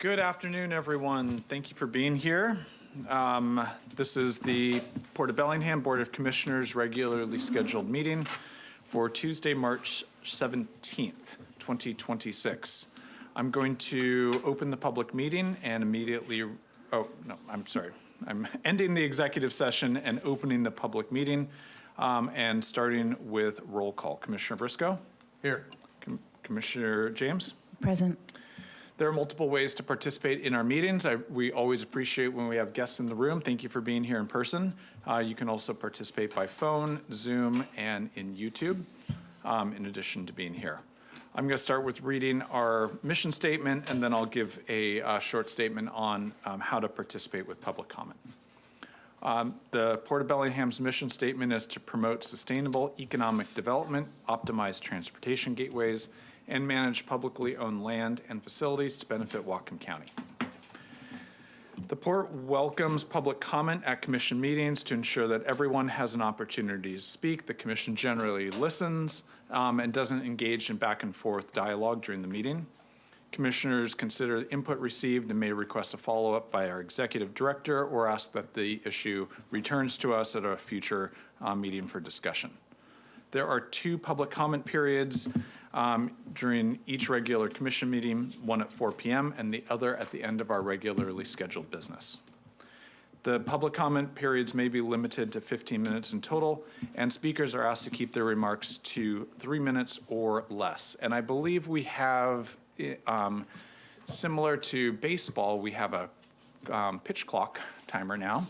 Good afternoon, everyone. Thank you for being here. This is the Port of Bellingham Board of Commissioners regularly scheduled meeting for Tuesday, March 17th, 2026. I'm going to open the public meeting and immediately, I'm ending the executive session and opening the public meeting and starting with roll call. Commissioner Briscoe? Here. Commissioner James? Present. There are multiple ways to participate in our meetings. We always appreciate when we have guests in the room. Thank you for being here in person. You can also participate by phone, Zoom, and in YouTube, in addition to being here. I'm going to start with reading our mission statement, and then I'll give a short statement on how to participate with public comment. The Port of Bellingham's mission statement is to promote sustainable economic development, optimize transportation gateways, and manage publicly owned land and facilities to benefit Whatcom County. The Port welcomes public comment at Commission meetings to ensure that everyone has an opportunity to speak. The Commission generally listens and doesn't engage in back and forth dialogue during the meeting. Commissioners consider input received and may request a follow-up by our Executive Director or ask that the issue returns to us at a future meeting for discussion. There are 2 public comment periods during each regular Commission meeting, one at 4 p.m. and the other at the end of our regularly scheduled business. The public comment periods may be limited to 15 minutes in total, and speakers are asked to keep their remarks to 3 minutes or less. And I believe we have, similar to baseball, we have a pitch clock timer now.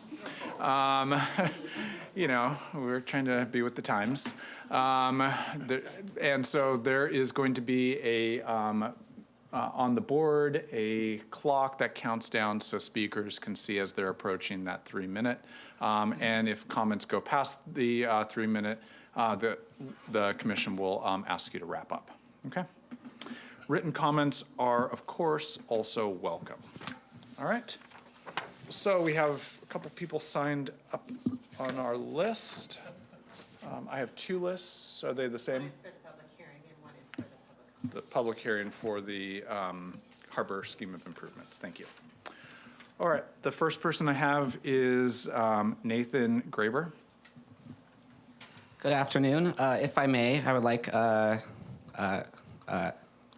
You know, we're trying to be with the times. And so there is going to be a, on the board, a clock that counts down so speakers can see as they're approaching that 3 minute. And if comments go past the 3 minute, the Commission will ask you to wrap up, okay? Written comments are, of course, also welcome. All right. So we have a couple people signed up on our list. I have 2 lists. Are they the same? One is for the public hearing and one is for the public hearing for the harbor scheme of improvements. Thank you. All right. The first person I have is Nathan Graber. Good afternoon. If I may, I would like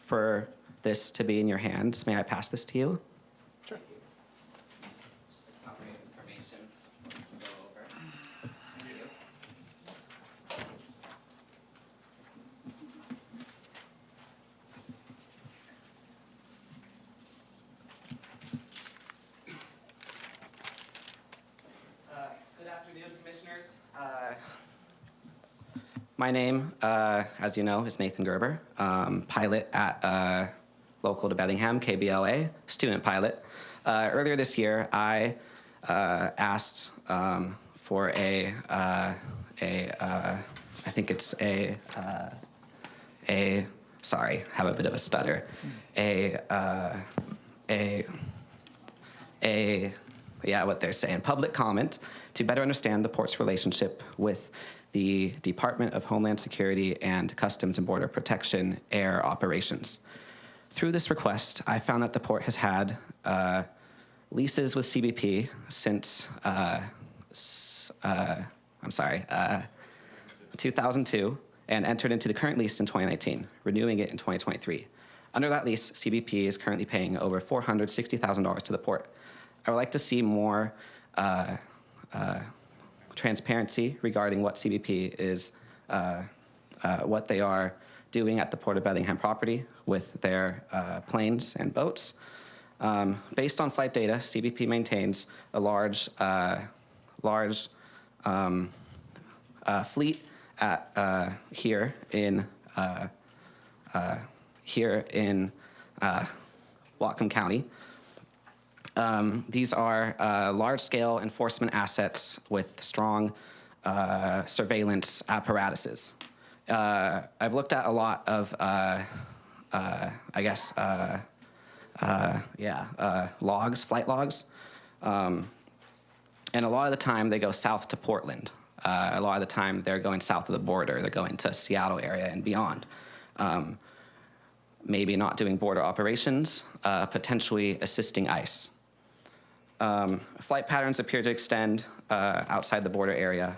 for this to be in your hands. May I pass this to you? Sure. Just a summary of information we'll go over. Thank you. Good afternoon, Commissioners. My name, as you know, is Nathan Gerber, pilot at local to Bellingham, KBLA, student pilot. Earlier this year, I asked for I think it's sorry, have a bit of a stutter, what they're saying, public comment to better understand the Port's relationship with the Department of Homeland Security and Customs and Border Protection air operations. Through this request, I found that the Port has had leases with CBP since 2002 and entered into the current lease in 2019, renewing it in 2023. Under that lease, CBP is currently paying over $460,000 to the Port. I would like to see more transparency regarding what CBP is, what they are doing at the Port of Bellingham property with their planes and boats. Based on flight data, CBP maintains a large fleet at here in Whatcom County. These are large-scale enforcement assets with strong surveillance apparatuses. I've looked at a lot of, logs, flight logs, and a lot of the time they go south to Portland. A lot of the time they're going south of the border. They're going to Seattle area and beyond. maybe not doing border operations, potentially assisting ICE. Flight patterns appear to extend outside the border area,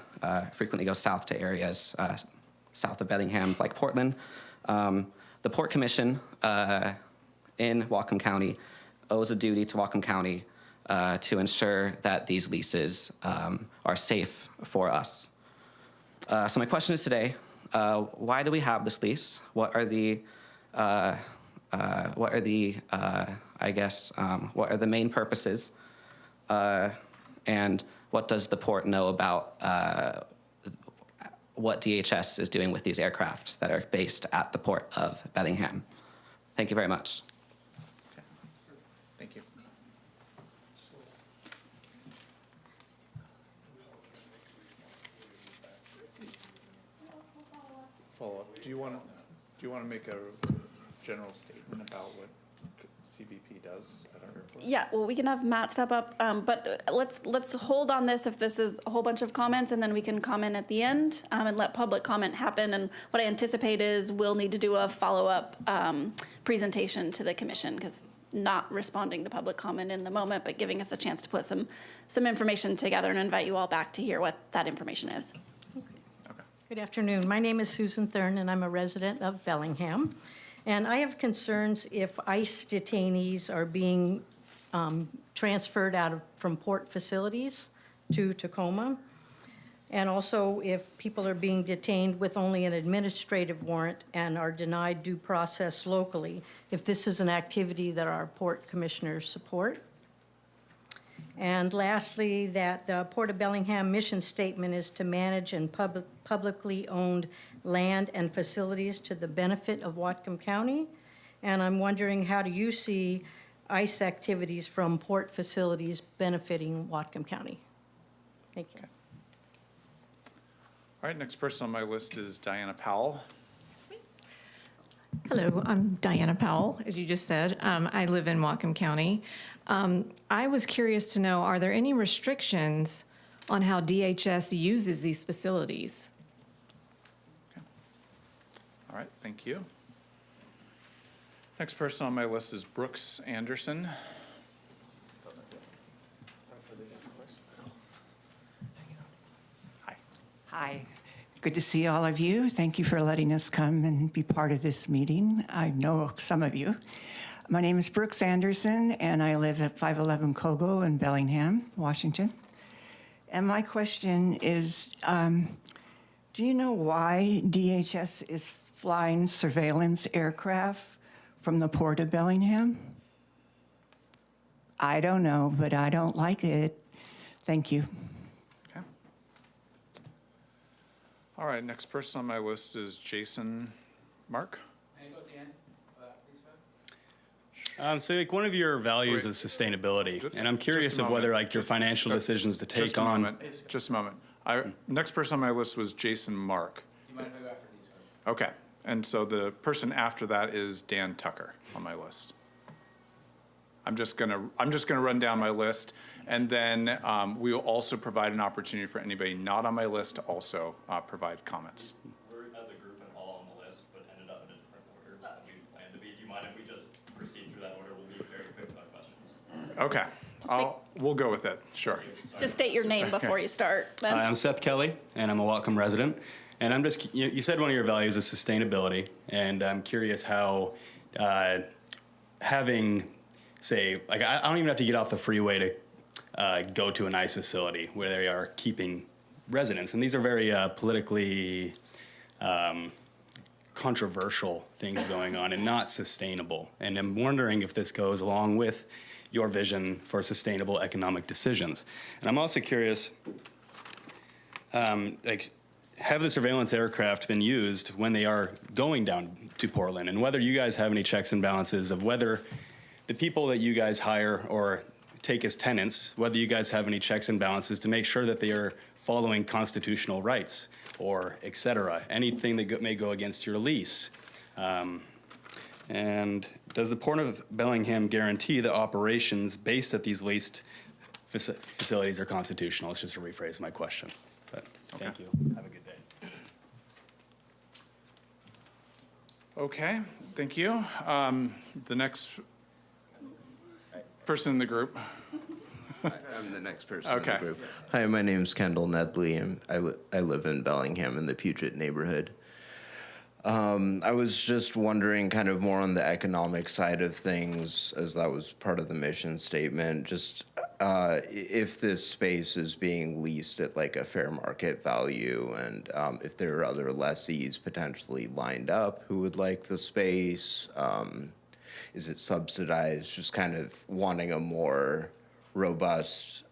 frequently go south to areas south of Bellingham, like Portland. The Port Commission in Whatcom County owes a duty to Whatcom County to ensure that these leases are safe for us. So my question is today, why do we have this lease? What are the what are the main purposes? And what does the port know about what DHS is doing with these aircraft that are based at the port of Bellingham? Thank you very much. Okay. Thank you. Follow up. Do you want to make a general statement about what CBP does at our airport? Yeah, well, we can have Matt step up, but let's hold on this if this is a whole bunch of comments, and then we can comment at the end and let public comment happen. And what I anticipate is we'll need to do a follow-up presentation to the commission, because not responding to public comment in the moment, but giving us a chance to put some information together and invite you all back to hear what that information is. Okay. Good afternoon. My name is Susan Thurn, and I'm a resident of Bellingham. And I have concerns if ICE detainees are being transferred from port facilities to Tacoma. And also if people are being detained with only an administrative warrant and are denied due process locally, if this is an activity that our port commissioners support. And lastly, that the Port of Bellingham mission statement is to manage and publicly owned land and facilities to the benefit of Whatcom County. And I'm wondering, how do you see ICE activities from port facilities benefiting Whatcom County? Thank you. Okay. All right, next person on my list is Diana Powell. Hello, I'm Diana Powell, as you just said. I live in Whatcom County. I was curious to know, are there any restrictions on how DHS uses these facilities? Okay. All right, thank you. Next person on my list is Brooks Anderson. Hi. Hi. Good to see all of you. Thank you for letting us come and be part of this meeting. I know some of you. My name is Brooks Anderson, and I live at 511 Kogel in Bellingham, Washington. And my question is, do you know why DHS is flying surveillance aircraft from the Port of Bellingham? I don't know, but I don't like it. Thank you. Okay. All right, next person on my list is Jason Mark. So like one of your values Wait. is sustainability, Just- and I'm curious just a of whether moment. like your financial decisions to take Just a on. moment. Just a moment. Next person on my list was Jason Mark. You mind if I go after these ones? Okay, and so the person after that is Dan Tucker on my list. I'm just gonna run down my list, and then we will also provide an opportunity for anybody not on my list to also provide comments. We're as a group and all on the list, but ended up in a different order than we planned to be. Do you mind if we just proceed through that order? We'll be very quick with our questions. Okay, we'll go with it, sure. Just state your name before you start, Ben. I'm Seth Kelly, and I'm a Whatcom resident. And I'm just, you said one of your values is sustainability, and I'm curious how having, say, like I don't even have to get off the freeway to go to an ICE facility where they are keeping residents. And these are very politically controversial things going on and not sustainable. And I'm wondering if this goes along with your vision for sustainable economic decisions. And I'm also curious, like, have the surveillance aircraft been used when they are going down to Portland, and whether you guys have any checks and balances of whether the people that you guys hire or take as tenants, whether you guys have any checks and balances to make sure that they are following constitutional rights or et cetera, anything that may go against your lease. And does the Port of Bellingham guarantee that operations based at these leased facilities are constitutional? It's just to rephrase my question. But thank you. Have a good day. Okay, thank you. The next person in the group. I'm the next person in Okay. the group. Hi, my name's Kendall Nedley, and I live in Bellingham in the Puget neighborhood. I was just wondering kind of more on the economic side of things, as that was part of the mission statement, just if this space is being leased at like a fair market value, and if there are other lessees potentially lined up who would like the space, is it subsidized? Just kind of wanting a more robust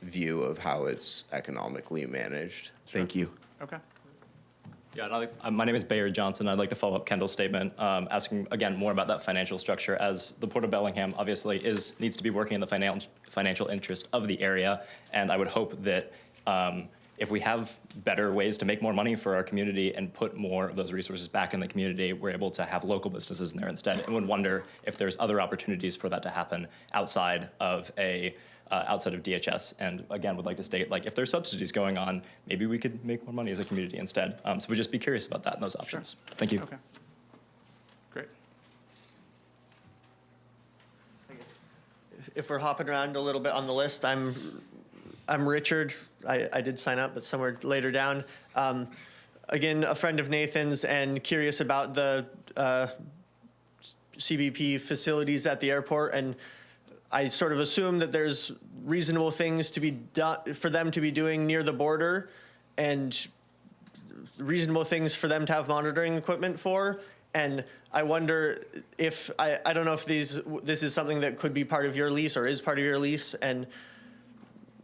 view of how it's economically managed. Thank you. Okay. Yeah, and my name is Bayard Johnson. I'd like to follow up Kendall's statement, asking again more about that financial structure, as the Port of Bellingham obviously needs to be working in the financial interest of the area, and I would hope that if we have better ways to make more money for our community and put more of those resources back in the community, we're able to have local businesses in there instead, and would wonder if there's other opportunities for that to happen outside of DHS. And again, would like to state, like, if there's subsidies going on, maybe we could make more money as a community instead. So we'd just be curious about that and those options. Thank you. Okay. Great. If we're hopping around a little bit on the list, I'm Richard. I did sign up, but somewhere later down. Again, a friend of Nathan's and curious about the CBP facilities at the airport. And I sort of assume that there's reasonable things to be done for them to be doing near the border, and reasonable things for them to have monitoring equipment for. And I wonder if, I don't know if this is something that could be part of your lease or is part of your lease, and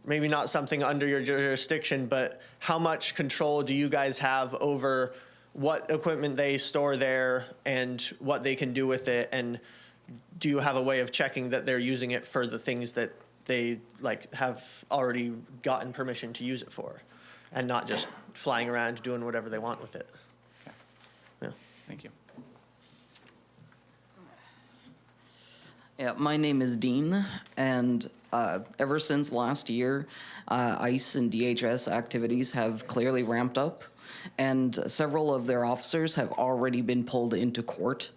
maybe not something under your jurisdiction, but how much control do you guys have over what equipment they store there and what they can do with it? And do you have a way of checking that they're using it for the things that they have already gotten permission to use it for, and not just flying around doing whatever they want with it? Okay. Yeah. Thank you. Yeah, my name is Dean, and ever since last year, ICE and DHS activities have clearly ramped up, and several of their officers have already been pulled into court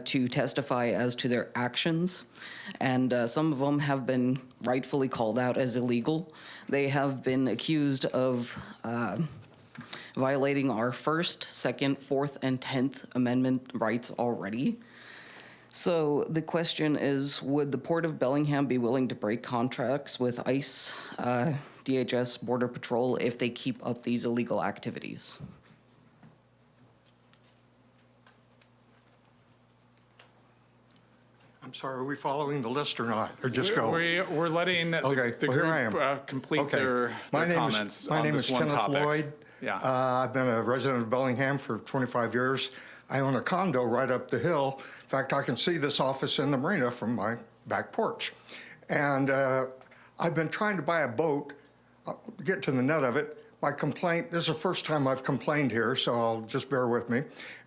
to testify as to their actions, and some of them have been rightfully called out as illegal. They have been accused of violating our First, Second, Fourth, and 10th Amendment rights already. So the question is, would the Port of Bellingham be willing to break contracts with ICE, DHS, Border Patrol, if they keep up these illegal activities? I'm sorry, are we following the list or not? Or just go? We're letting the Okay, the well, here I am. group complete Okay. their comments My on name this is one Kenneth topic. Lloyd. Yeah. I've been a resident of Bellingham for 25 years. I own a condo right up the hill. In fact, I can see this office in the marina from my back porch. And I've been trying to buy a boat. I'll get to the nut of it. My complaint, this is the first time I've complained here, so I'll just bear with me.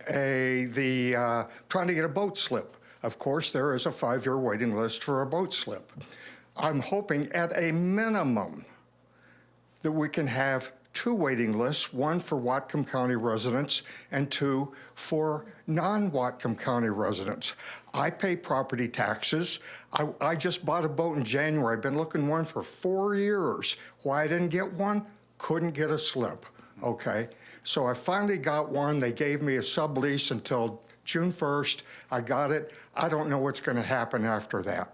Trying to get a boat slip. Of course, there is a 5-year waiting list for a boat slip. I'm hoping at a minimum that we can have 2 waiting lists, 1 for Whatcom County residents and 2 for non-Whatcom County residents. I pay property taxes. I just bought a boat in January. I've been looking one for 4 years. Why I didn't get one? Couldn't get a slip, okay? So I finally got one. They gave me a sublease until June 1st. I got it. I don't know what's going to happen after that.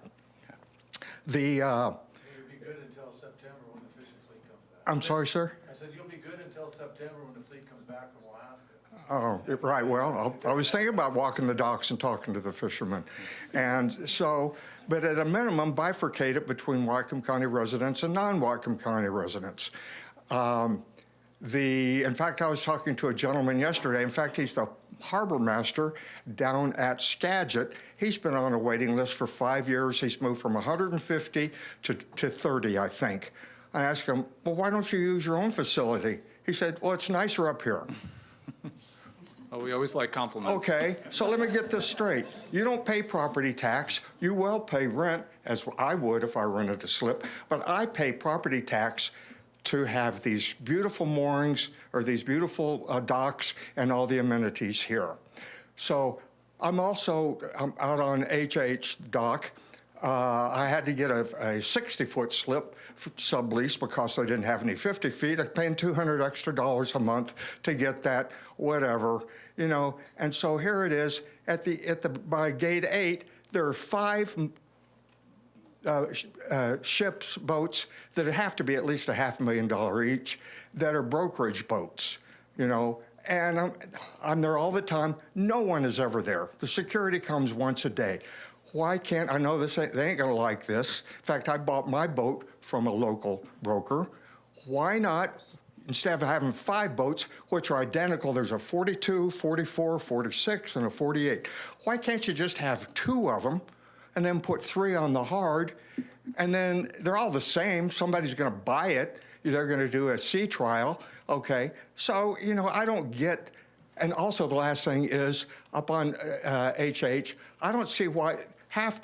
It'll be good until September when the fishing fleet comes back. I'm sorry, sir? I said you'll be good until September when the fleet comes back from Alaska. Oh, right. Well, I was thinking about walking the docks and talking to the fishermen. And so, but at a minimum, bifurcate it between Whatcom County residents and non-Whatcom County residents. In fact, I was talking to a gentleman yesterday. In fact, he's the harbor master down at Skagit. He's been on a waiting list for 5 years. He's moved from 150 to 30, I think. I asked him, well, why don't you use your own facility? He said, well, it's nicer up here. Well, we always like compliments. Okay, so let me get this straight. You don't pay property tax. You will pay rent, as I would if I rented a slip, but I pay property tax to have these beautiful moorings or these beautiful docks and all the amenities here. So I'm out on HH dock. I had to get a 60-foot slip sublease because they didn't have any 50 feet. I'm paying $200 extra a month to get that, whatever, you know. And so here it is by gate 8. There are 5 ships, boats that have to be at least $500,000 each that are brokerage boats, you know. And I'm there all the time. No one is ever there. The security comes once a day. Why can't, I know they ain't gonna like this. In fact, I bought my boat from a local broker. Why not, instead of having 5 boats, which are identical, there's a 42, 44, 46, and a 48. Why can't you just have 2 of them and then put 3 on the hard, and then they're all the same. Somebody's gonna buy it. They're gonna do a sea trial, okay? So, you know, I don't get, and also the last thing is, up on HH, I don't see why half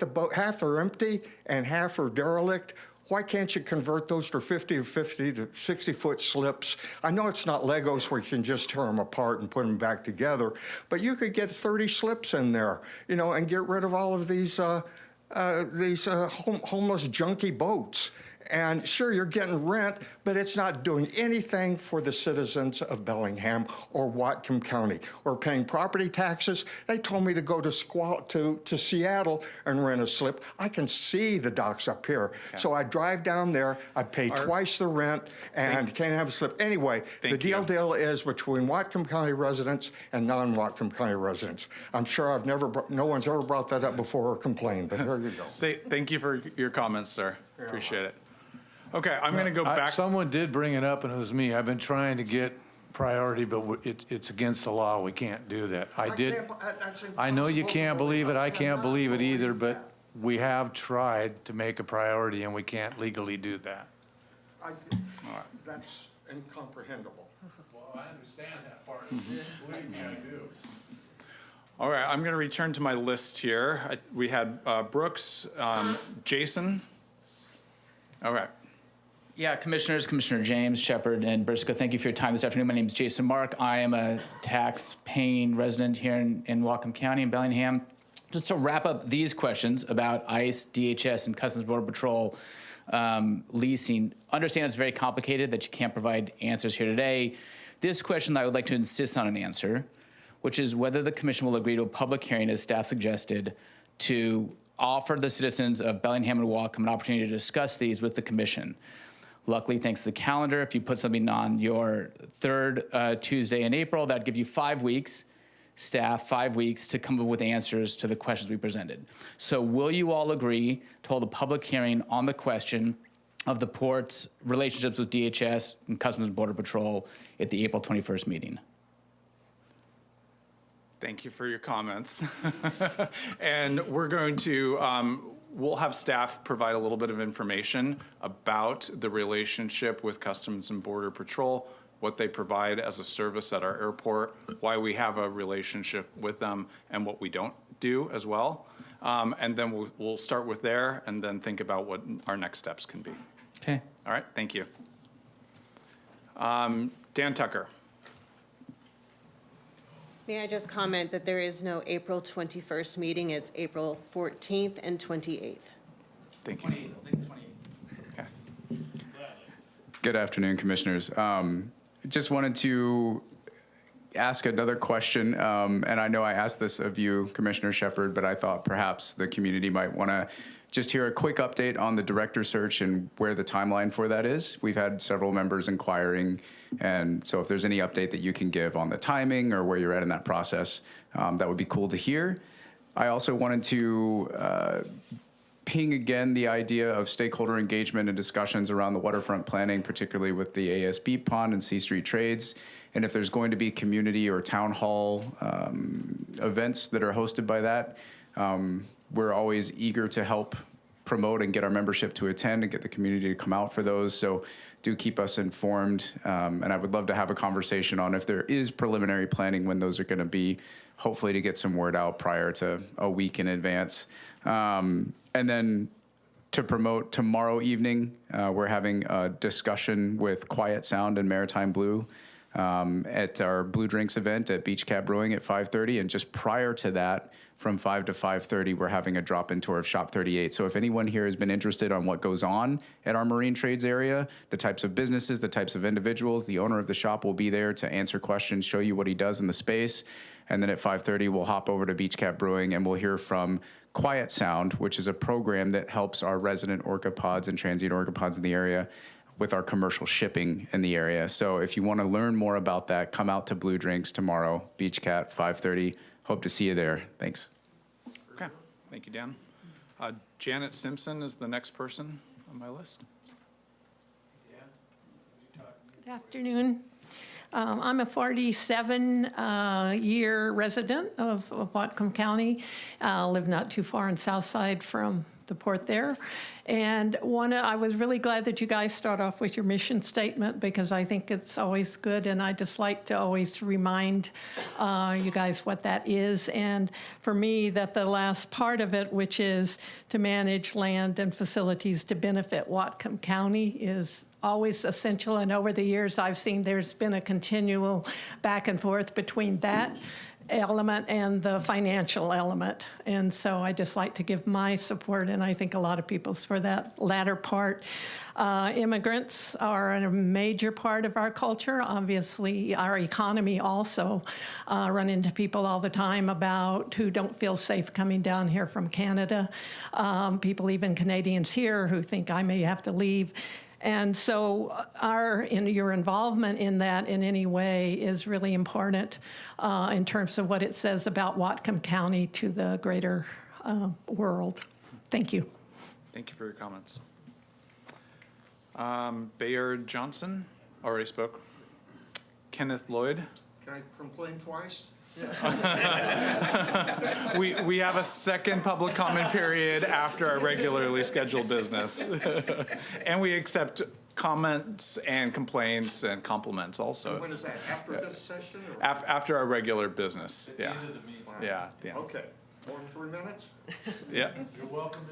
are empty and half are derelict. Why can't you convert those to 50 to 60-foot slips? I know it's not Legos where you can just tear them apart and put them back together, but you could get 30 slips in there, you know, and get rid of all of these homeless junky boats. And sure, you're getting rent, but it's not doing anything for the citizens of Bellingham or Whatcom County. We're paying property taxes. They told me to go to Seattle and rent a slip. I can see the docks up here. Okay. So I drive down there, I pay twice the rent, and can't have a slip. Anyway, the deal is between Whatcom County residents and non-Whatcom County residents. I'm sure no one's ever brought that up before or complained, but here you go. Thank you for your comments, sir. Appreciate it. Okay, I'm going to go back. Someone did bring it up, and it was me. I've been trying to get priority, but it's against the law. We can't do that. I know you can't believe it. I can't believe it either, but we have tried to make a priority, and we can't legally do that. That's incomprehensible. Well, I understand that part. Believe me, I do. All right, I'm going to return to my list here. We had Brooks, Jason. All right. Yeah, Commissioners, Commissioner James, Shepard, and Briscoe, thank you for your time this afternoon. My name is Jason Mark. I am a tax-paying resident here in Whatcom County in Bellingham. Just to wrap up these questions about ICE, DHS, and Customs Border Patrol leasing, understand it's very complicated that you can't provide answers here today. This question I would like to insist on an answer, which is whether the Commission will agree to a public hearing, as staff suggested, to offer the citizens of Bellingham and Whatcom an opportunity to discuss these with the Commission. Luckily, thanks to the calendar, if you put something on your 3rd Tuesday in April, that'd give you 5 weeks, staff 5 weeks to come up with answers to the questions we presented. So will you all agree to hold a public hearing on the question of the port's relationships with DHS and Customs and Border Patrol at the April 21st meeting? Thank you for your comments. And we're going to, we'll have staff provide a little bit of information about the relationship with Customs and Border Patrol, what they provide as a service at our airport, why we have a relationship with them, and what we don't do as well. And then we'll start with there and then think about what our next steps can be. Okay. All right, thank you. Dan Tucker. May I just comment that there is no April 21st meeting, it's April 14th and 28th. Thank you. 28th, I think 28th. Okay. Good afternoon, Commissioners. Just wanted to ask another question, and I know I asked this of you, Commissioner Shepard, but I thought perhaps the community might want to just hear a quick update on the director search and where the timeline for that is. We've had several members inquiring, and so if there's any update that you can give on the timing or where you're at in that process, that would be cool to hear. I also wanted to ping again the idea of stakeholder engagement and discussions around the waterfront planning, particularly with the ASB Pond and C Street Trades, and if there's going to be community or town hall events that are hosted by that. We're always eager to help promote and get our membership to attend and get the community to come out for those. So do keep us informed. And I would love to have a conversation on if there is preliminary planning when those are going to be, hopefully to get some word out prior to a week in advance. And then to promote tomorrow evening, we're having a discussion with Quiet Sound and Maritime Blue at our Blue Drinks event at Beach Cab Brewing at 5:30. And just prior to that, from 5 to 5:30, we're having a drop-in tour of Shop 38. So if anyone here has been interested on what goes on at our marine trades area, the types of businesses, the types of individuals, the owner of the shop will be there to answer questions, show you what he does in the space. And then at 5:30, we'll hop over to Beach Cab Brewing and we'll hear from Quiet Sound, which is a program that helps our resident orcapods and transient orcapods in the area with our commercial shipping in the area. So if you want to learn more about that, come out to Blue Drinks tomorrow, Beach Cat, 5:30. Hope to see you there. Thanks. Okay, thank you, Dan. Janet Simpson is the next person on my list. Good afternoon. I'm a 47-year resident of Whatcom County. Live not too far in Southside from the port there. And I was really glad that you guys start off with your mission statement because I think it's always good, and I just like to always remind you guys what that is. And for me, that the last part of it, which is to manage land and facilities to benefit Whatcom County, is always essential. And over the years, I've seen there's been a continual back and forth between that element and the financial element. And so I just like to give my support, and I think a lot of people's, for that latter part. Immigrants are a major part of our culture. Obviously, our economy also. Run into people all the time who don't feel safe coming down here from Canada. People, even Canadians here, who think I may have to leave. And so your involvement in that in any way is really important in terms of what it says about Whatcom County to the greater world. Thank you. Thank you for your comments. Bayard Johnson, already spoke. Kenneth Lloyd. Can I complain twice? We have a second public comment period after our regularly scheduled business. And we accept comments and complaints and compliments also. When is that, after this session? Or? After our regular business, yeah. End of the meeting. Yeah, yeah. Okay, more than 3 minutes? Yeah. You're welcome.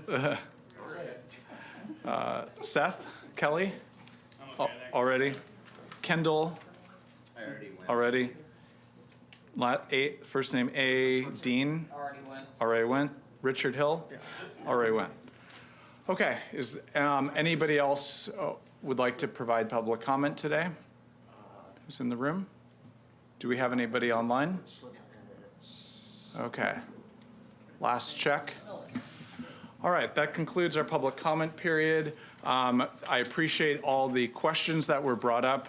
Seth Kelly? Already? Kendall? Already? First name A, Dean? Already went. Richard Hill? Already went. Okay, is anybody else would like to provide public comment today? Who's in the room? Do we have anybody online? Okay. Last check. All right, that concludes our public comment period. I appreciate all the questions that were brought up.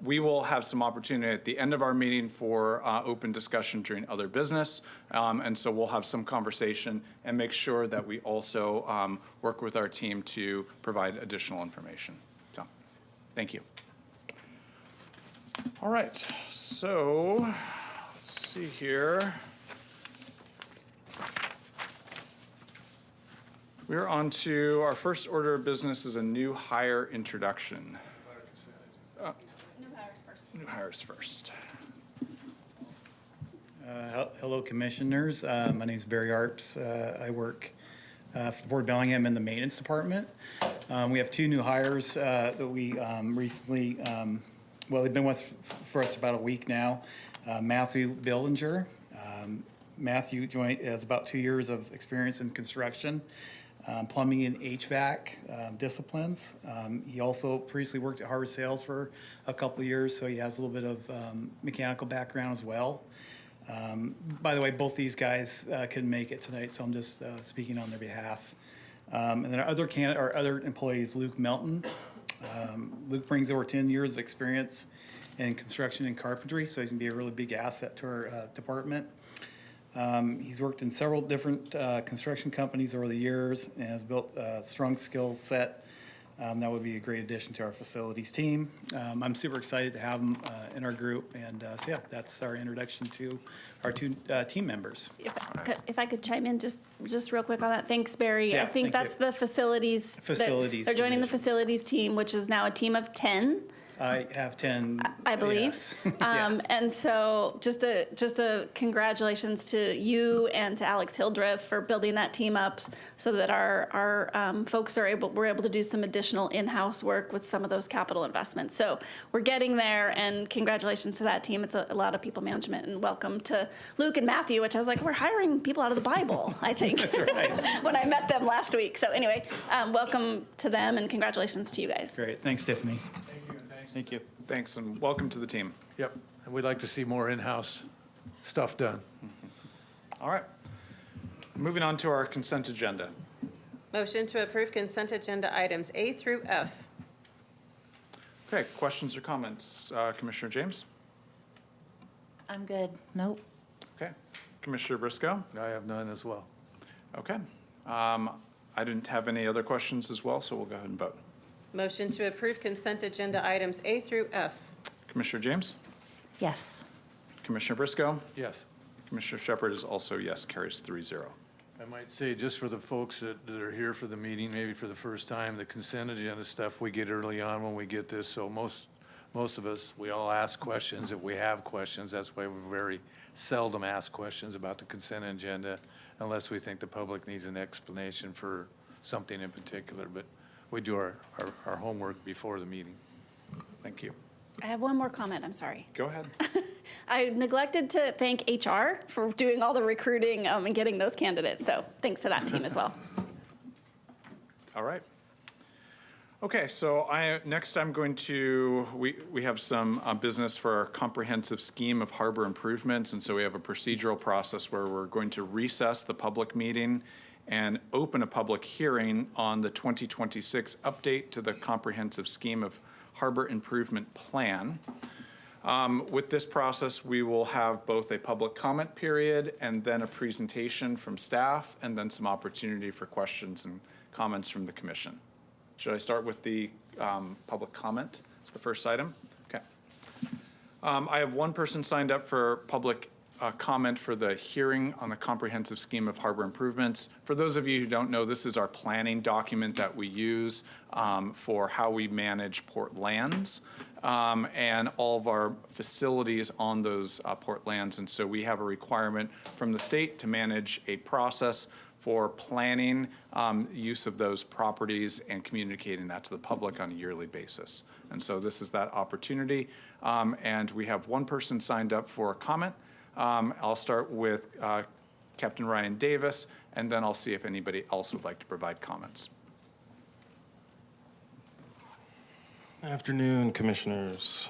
We will have some opportunity at the end of our meeting for open discussion during other business. And so we'll have some conversation and make sure that we also work with our team to provide additional information. So, thank you. All right, so let's see here. We're on to our first order of business is a new hire introduction. New hires first. Hello, commissioners. My name is Barry Arps. I work for the Port of Bellingham in the maintenance department. We have 2 new hires that we recently, they've been with for us about a week now. Matthew Billinger. Matthew has about 2 years of experience in construction. Plumbing and HVAC disciplines. He also previously worked at Harvard Sales for a couple of years, so he has a little bit of mechanical background as well. By the way, both these guys couldn't make it tonight, so I'm just speaking on their behalf. And then our other employees, Luke Melton. Luke brings over 10 years of experience in construction and carpentry, so he's going to be a really big asset to our department. He's worked in several different construction companies over the years and has built a strong skill set that would be a great addition to our facilities team. I'm super excited to have him in our group, and so yeah, that's our introduction to our 2 team members. If I could chime in just real quick on that. Thanks, Barry. Yeah, I think that's the facilities. Facilities They're joining the division. facilities team, which is now a team of 10. I have 10. I believe. Yes. Yeah. And so just a congratulations to you and to Alex Hildreth for building that team up so that our folks we're able to do some additional in-house work with some of those capital investments. So we're getting there, and congratulations to that team. It's a lot of people management, and welcome to Luke and Matthew, which I was like, we're hiring people out of the Bible, I think, That's right. when I met them last week. So anyway, welcome to them, and congratulations to you guys. Great. Thanks, Tiffany. Thank you. Thanks, and welcome to the team. Yep, and we'd like to see more in-house stuff done. All right. Moving on to our consent agenda. Motion to approve consent agenda items A through F. Okay, questions or comments? Commissioner James? I'm good. Nope. Okay. Commissioner Briscoe? I have none as well. Okay. I didn't have any other questions as well, so we'll go ahead and vote. Motion to approve consent agenda items A through F. Commissioner James? Yes. Commissioner Briscoe? Yes. Commissioner Shepard is also yes, carries 3-0. I might say, just for the folks that are here for the meeting, maybe for the first time, the consent agenda stuff we get early on when we get this, so most of us, we all ask questions if we have questions. That's why we very seldom ask questions about the consent agenda unless we think the public needs an explanation for something in particular. But we do our homework before the meeting. Thank you. I have one more comment, I'm sorry. Go ahead. I neglected to thank HR for doing all the recruiting and getting those candidates, so thanks to that team as well. All right. Okay, so next I'm going to, we have some business for our comprehensive scheme of harbor improvements, and so we have a procedural process where we're going to recess the public meeting and open a public hearing on the 2026 update to the comprehensive scheme of harbor improvement plan. With this process, we will have both a public comment period and then a presentation from staff and then some opportunity for questions and comments from the commission. Should I start with the public comment? It's the first item. Okay. I have one person signed up for public comment for the hearing on the comprehensive scheme of harbor improvements. For those of you who don't know, this is our planning document that we use for how we manage port lands and all of our facilities on those port lands. And so we have a requirement from the state to manage a process for planning use of those properties and communicating that to the public on a yearly basis. And so this is that opportunity. And we have one person signed up for a comment. I'll start with Captain Ryan Davis, and then I'll see if anybody else would like to provide comments. Afternoon, commissioners.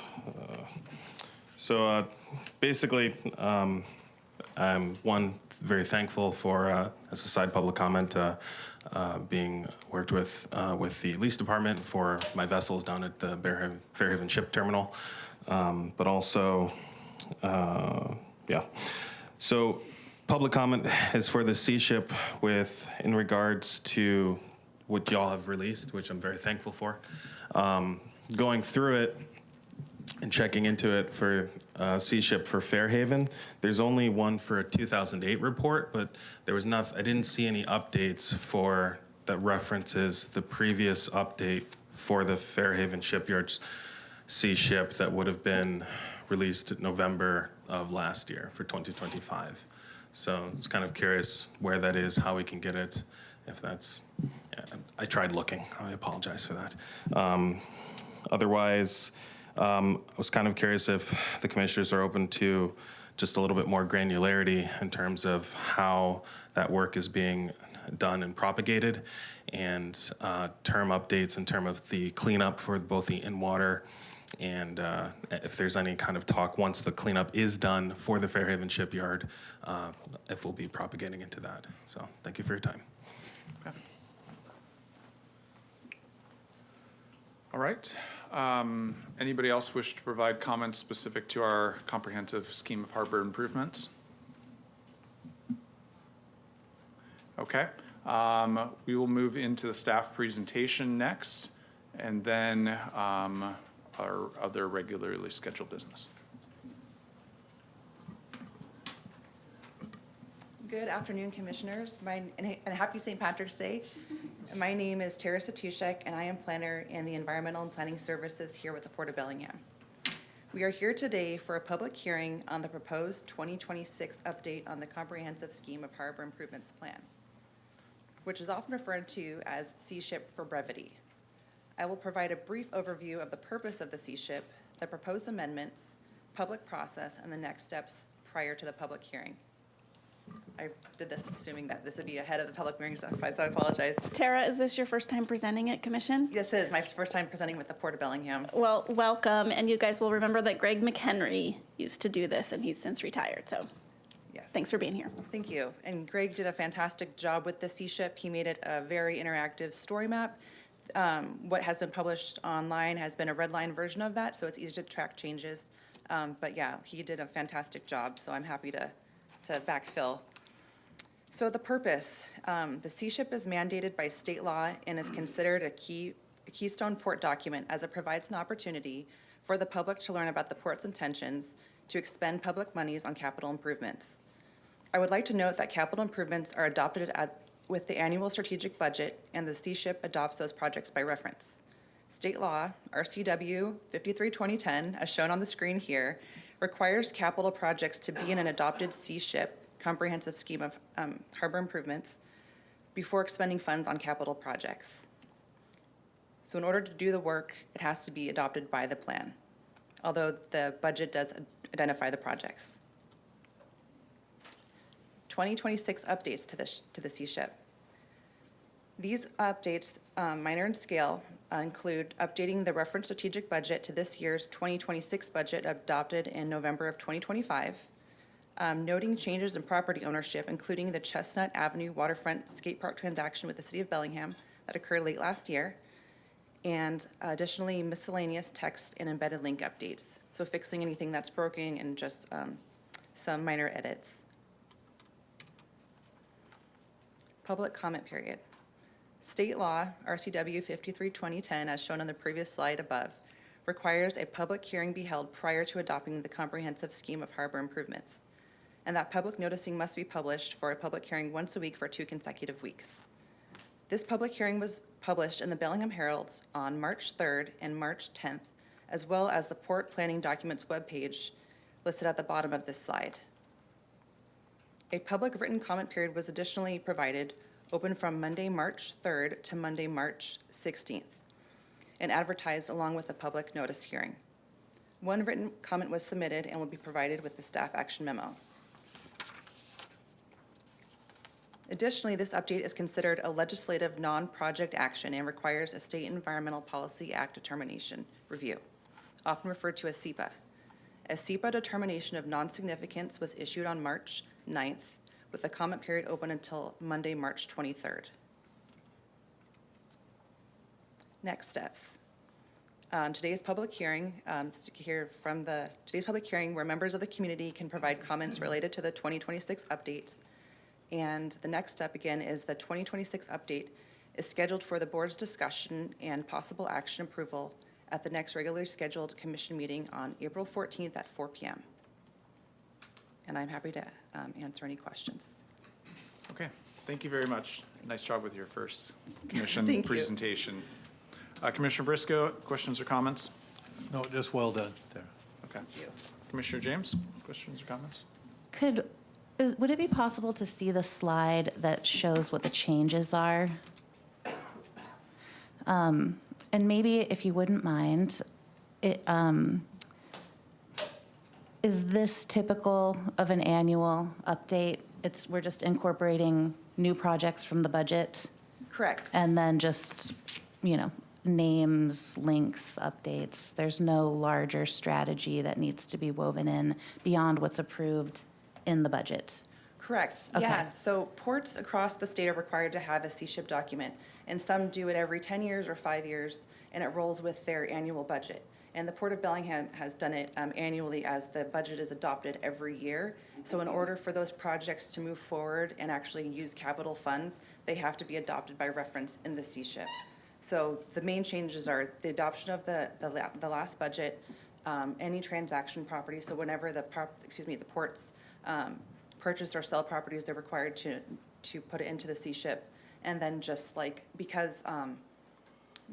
Basically, I'm very thankful for, as a side public comment, being worked with the lease department for my vessels down at the Fairhaven Ship Terminal, but also, So public comment is for the Sea Ship in regards to what y'all have released, which I'm very thankful for. Going through it and checking into it for Sea Ship for Fairhaven, there's only one for a 2008 report, but there was I didn't see any updates that references the previous update for the Fairhaven Shipyard's Sea Ship that would have been released November of last year for 2025. So it's kind of curious where that is, how we can get it, if that's, I tried looking, I apologize for that. Otherwise, I was kind of curious if the commissioners are open to just a little bit more granularity in terms of how that work is being done and propagated, and term updates in terms of the cleanup for both the in-water and if there's any kind of talk once the cleanup is done for the Fairhaven Shipyard, if we'll be propagating into that. So thank you for your time. Okay. All right. Anybody else wish to provide comments specific to our comprehensive scheme of harbor improvements? Okay. We will move into the staff presentation next, and then our other regularly scheduled business. Good afternoon, commissioners. And happy St. Patrick's Day. My name is Tara Satushek, and I am planner in the Environmental and Planning Services here with the Port of Bellingham. We are here today for a public hearing on the proposed 2026 update on the Comprehensive Scheme of Harbor Improvements Plan, which is often referred to as CSHIP for brevity. I will provide a brief overview of the purpose of the CSHIP, the proposed amendments, public process, and the next steps prior to the public hearing. I did this assuming that this would be ahead of the public hearing, so I apologize. Tara, is this your first time presenting at Commission? Yes, it is my first time presenting with the Port of Bellingham. Well, welcome, and you guys will remember that Greg McHenry used to do this, and he's since retired, so yes. Thanks for being here. Thank you. And Greg did a fantastic job with the CSHIP. He made it a very interactive story map. What has been published online has been a red line version of that, so it's easy to track changes. But yeah, he did a fantastic job, so I'm happy to backfill. So the purpose, the CSHIP is mandated by state law and is considered a Keystone Port document, as it provides an opportunity for the public to learn about the port's intentions to expend public monies on capital improvements. I would like to note that capital improvements are adopted with the annual strategic budget, and the CSHIP adopts those projects by reference. State law, RCW 53-2010, as shown on the screen here, requires capital projects to be in an adopted CSHIP, Comprehensive Scheme of Harbor Improvements, before expending funds on capital projects. So in order to do the work, it has to be adopted by the plan, although the budget does identify the projects. 2026 updates to the CSHIP. These updates, minor in scale, include updating the reference strategic budget to this year's 2026 budget adopted in November of 2025, noting changes in property ownership, including the Chestnut Avenue waterfront skate park transaction with the City of Bellingham that occurred late last year, and additionally miscellaneous text and embedded link updates, so fixing anything that's broken and just some minor edits. Public comment period. State law, RCW 53-2010, as shown on the previous slide above, requires a public hearing be held prior to adopting the Comprehensive Scheme of Harbor Improvements, and that public noticing must be published for a public hearing once a week for 2 consecutive weeks. This public hearing was published in the Bellingham Herald on March 3rd and March 10th, as well as the Port Planning Documents webpage listed at the bottom of this slide. A public written comment period was additionally provided, open from Monday, March 3rd to Monday, March 16th, and advertised along with the public notice hearing. 1 written comment was submitted and will be provided with the staff action memo. Additionally, this update is considered a legislative non-project action and requires a State Environmental Policy Act determination review, often referred to as SEPA. A SEPA determination of non-significance was issued on March 9th, with the comment period open until Monday, March 23rd. Next steps. Today's public hearing, today's public hearing where members of the community can provide comments related to the 2026 updates. And the next step again is the 2026 update is scheduled for the board's discussion and possible action approval at the next regularly scheduled commission meeting on April 14th at 4 p.m. And I'm happy to answer any questions. Okay, thank you very much. Nice job with your first commission Thank you. presentation. Commissioner Briscoe, questions or comments? No, just well done there. Okay. Commissioner James, questions or comments? Would it be possible to see the slide that shows what the changes are? And maybe, if you wouldn't mind, is this typical of an annual update? We're just incorporating new projects from the budget? Correct. And then just, names, links, updates. There's no larger strategy that needs to be woven in beyond what's approved in the budget. Correct. Okay. Yeah. So ports across the state are required to have a CSHIP document, and some do it every 10 years or 5 years, and it rolls with their annual budget. And the Port of Bellingham has done it annually, as the budget is adopted every year. So in order for those projects to move forward and actually use capital funds, they have to be adopted by reference in the CSHIP. So the main changes are the adoption of the last budget, any transaction property. So whenever the ports purchase or sell properties, they're required to put it into the CSHIP, And then just like, because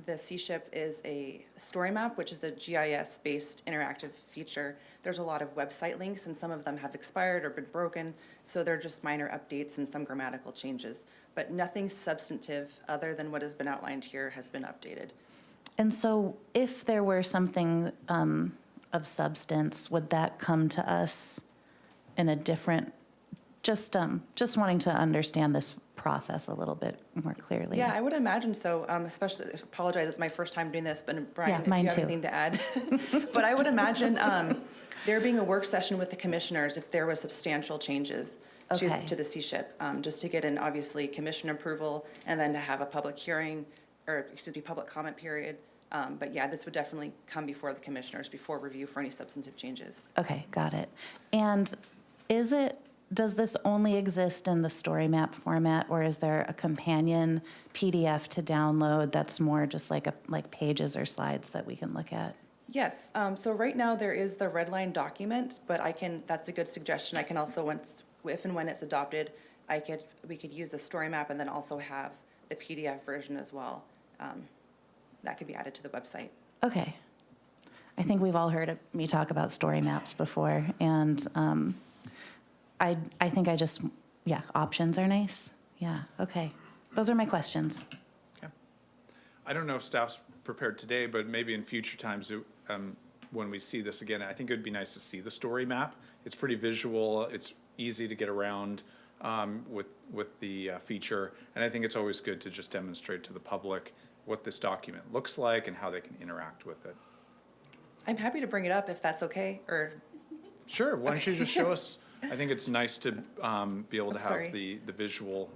the C-SHIP is a story map, which is a GIS-based interactive feature, there's a lot of website links, and some of them have expired or been broken, so they're just minor updates and some grammatical changes. But nothing substantive other than what has been outlined here has been updated. And so if there were something of substance, would that come to us in a different, just wanting to understand this process a little bit more clearly? Yeah, I would imagine so, especially, I apologize, it's my first time doing this, but Brian, Yeah, if mine you have too. anything to add. But I would imagine there being a work session with the commissioners if there was substantial changes Okay. to the C-SHIP, just to get an, obviously, commission approval, and then to have a public hearing, or, excuse me, public comment period. But yeah, this would definitely come before the commissioners, before review for any substantive changes. Okay, got it. And does this only exist in the story map format, or is there a companion PDF to download that's more just like pages or slides that we can look at? Yes, so right now there is the red line document, but that's a good suggestion. I can also, if and when it's adopted, we could use the story map and then also have the PDF version as well. That could be added to the website. Okay. I think we've all heard me talk about story maps before, and I think options are nice. Yeah, okay. Those are my questions. I don't know if staff's prepared today, but maybe in future times, when we see this again, I think it would be nice to see the story map. It's pretty visual. It's easy to get around with the feature. And I think it's always good to just demonstrate to the public what this document looks like and how they can interact with it. I'm happy to bring it up if that's okay, or. Sure, why don't you just show us? I think it's nice to be able to sorry. have the visual.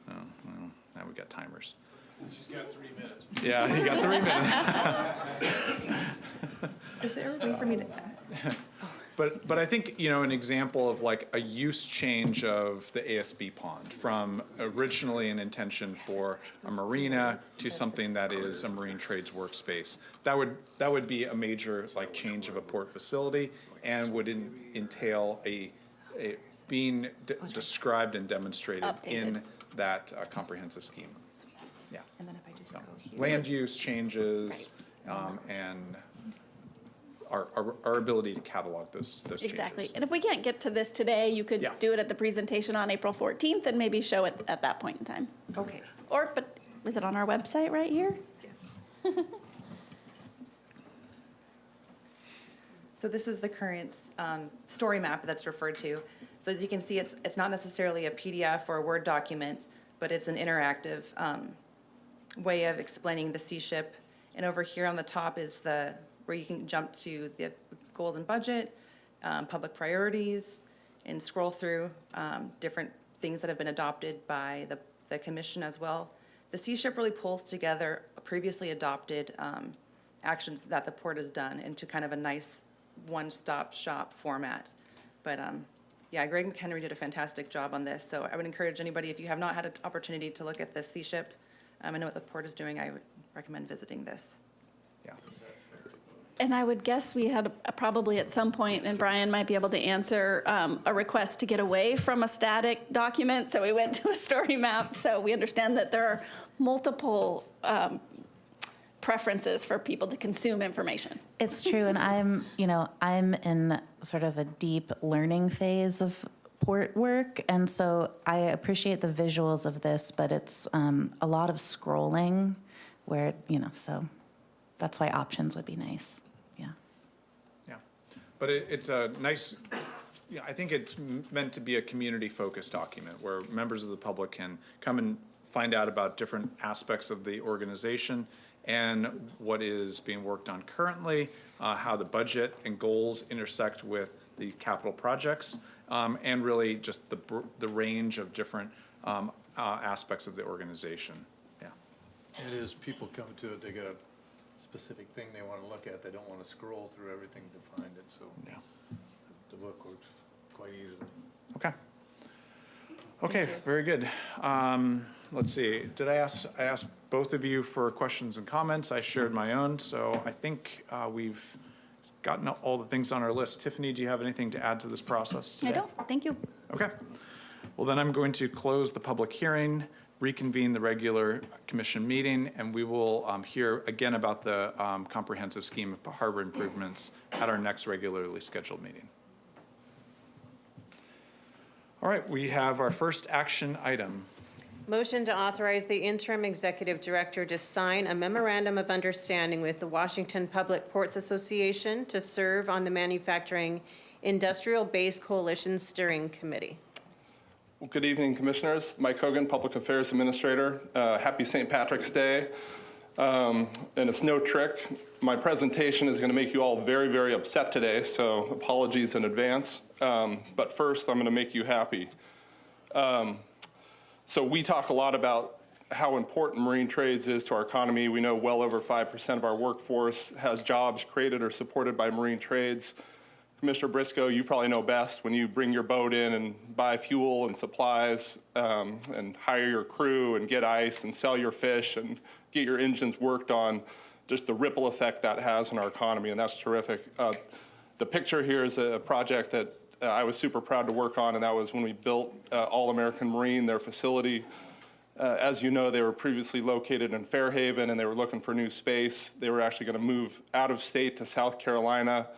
Oh, well, now we've got timers. She's got 3 minutes. Yeah, you got 3 minutes. Is there a way for me to? But I think, an example of like a use change of the ASB pond from originally an intention for a marina to something that is a marine trades workspace. That would be a major like change of a port facility and would entail a being described and demonstrated in that comprehensive scheme. Yeah. And then if I just go here. Land use changes and our ability to catalog those changes. Exactly. And if we can't get to this today, you could do it at the presentation on April 14th and maybe show it at that point in time. Okay. But is it on our website right here? Yes. So this is the current story map that's referred to. So as you can see, it's not necessarily a PDF or a Word document, but it's an interactive way of explaining the C-SHIP. And over here on the top is where you can jump to the goals and budget, public priorities, and scroll through different things that have been adopted by the commission as well. The C-SHIP really pulls together previously adopted actions that the port has done into kind of a nice one-stop shop format. But yeah, Greg McHenry did a fantastic job on this. So I would encourage anybody, if you have not had an opportunity to look at the C-SHIP, I know what the port is doing, I would recommend visiting this. Yeah. And I would guess we had probably at some point, and Brian might be able to answer, a request to get away from a static document. So we went to a story map. So we understand that there are multiple preferences for people to consume information. It's true, and I'm in sort of a deep learning phase of port work, and so I appreciate the visuals of this, but it's a lot of scrolling where, so that's why options would be nice. Yeah, but it's a nice, I think it's meant to be a community-focused document where members of the public can come and find out about different aspects of the organization and what is being worked on currently, how the budget and goals intersect with the capital projects, and really just the range of different aspects of the organization. Yeah. It is, people come to it, they get a specific thing they want to look at. They don't want to scroll through everything to find it, so the book works quite easily. Okay. Okay, very good. Let's see, I asked both of you for questions and comments. I shared my own, so I think we've gotten all the things on our list. Tiffany, do you have anything to add to this process today? I don't, thank you. Okay. Well, then I'm going to close the public hearing reconvene the regular commission meeting, and we will hear again about the comprehensive scheme of harbor improvements at our next regularly scheduled meeting. All right, we have our first action item. Motion to authorize the interim executive director to sign a memorandum of understanding with the Washington Public Ports Association to serve on the Manufacturing Industrial Base Coalition Steering Committee. Well, good evening, Commissioners. Mike Hogan, Public Affairs Administrator. Happy St. Patrick's Day. And it's no trick. My presentation is going to make you all very, very upset today, so apologies in advance. But first, I'm going to make you happy. So we talk a lot about how important marine trades is to our economy. We know well over 5% of our workforce has jobs created or supported by marine trades. Commissioner Briscoe, you probably know best when you bring your boat in and buy fuel and supplies and hire your crew and get ice and sell your fish and get your engines worked on, just the ripple effect that has on our economy, and that's terrific. The picture here is a project that I was super proud to work on, and that was when we built All-American Marine, their facility. As you know, they were previously located in Fairhaven, and they were looking for new space. They were actually going to move out of state to South Carolina.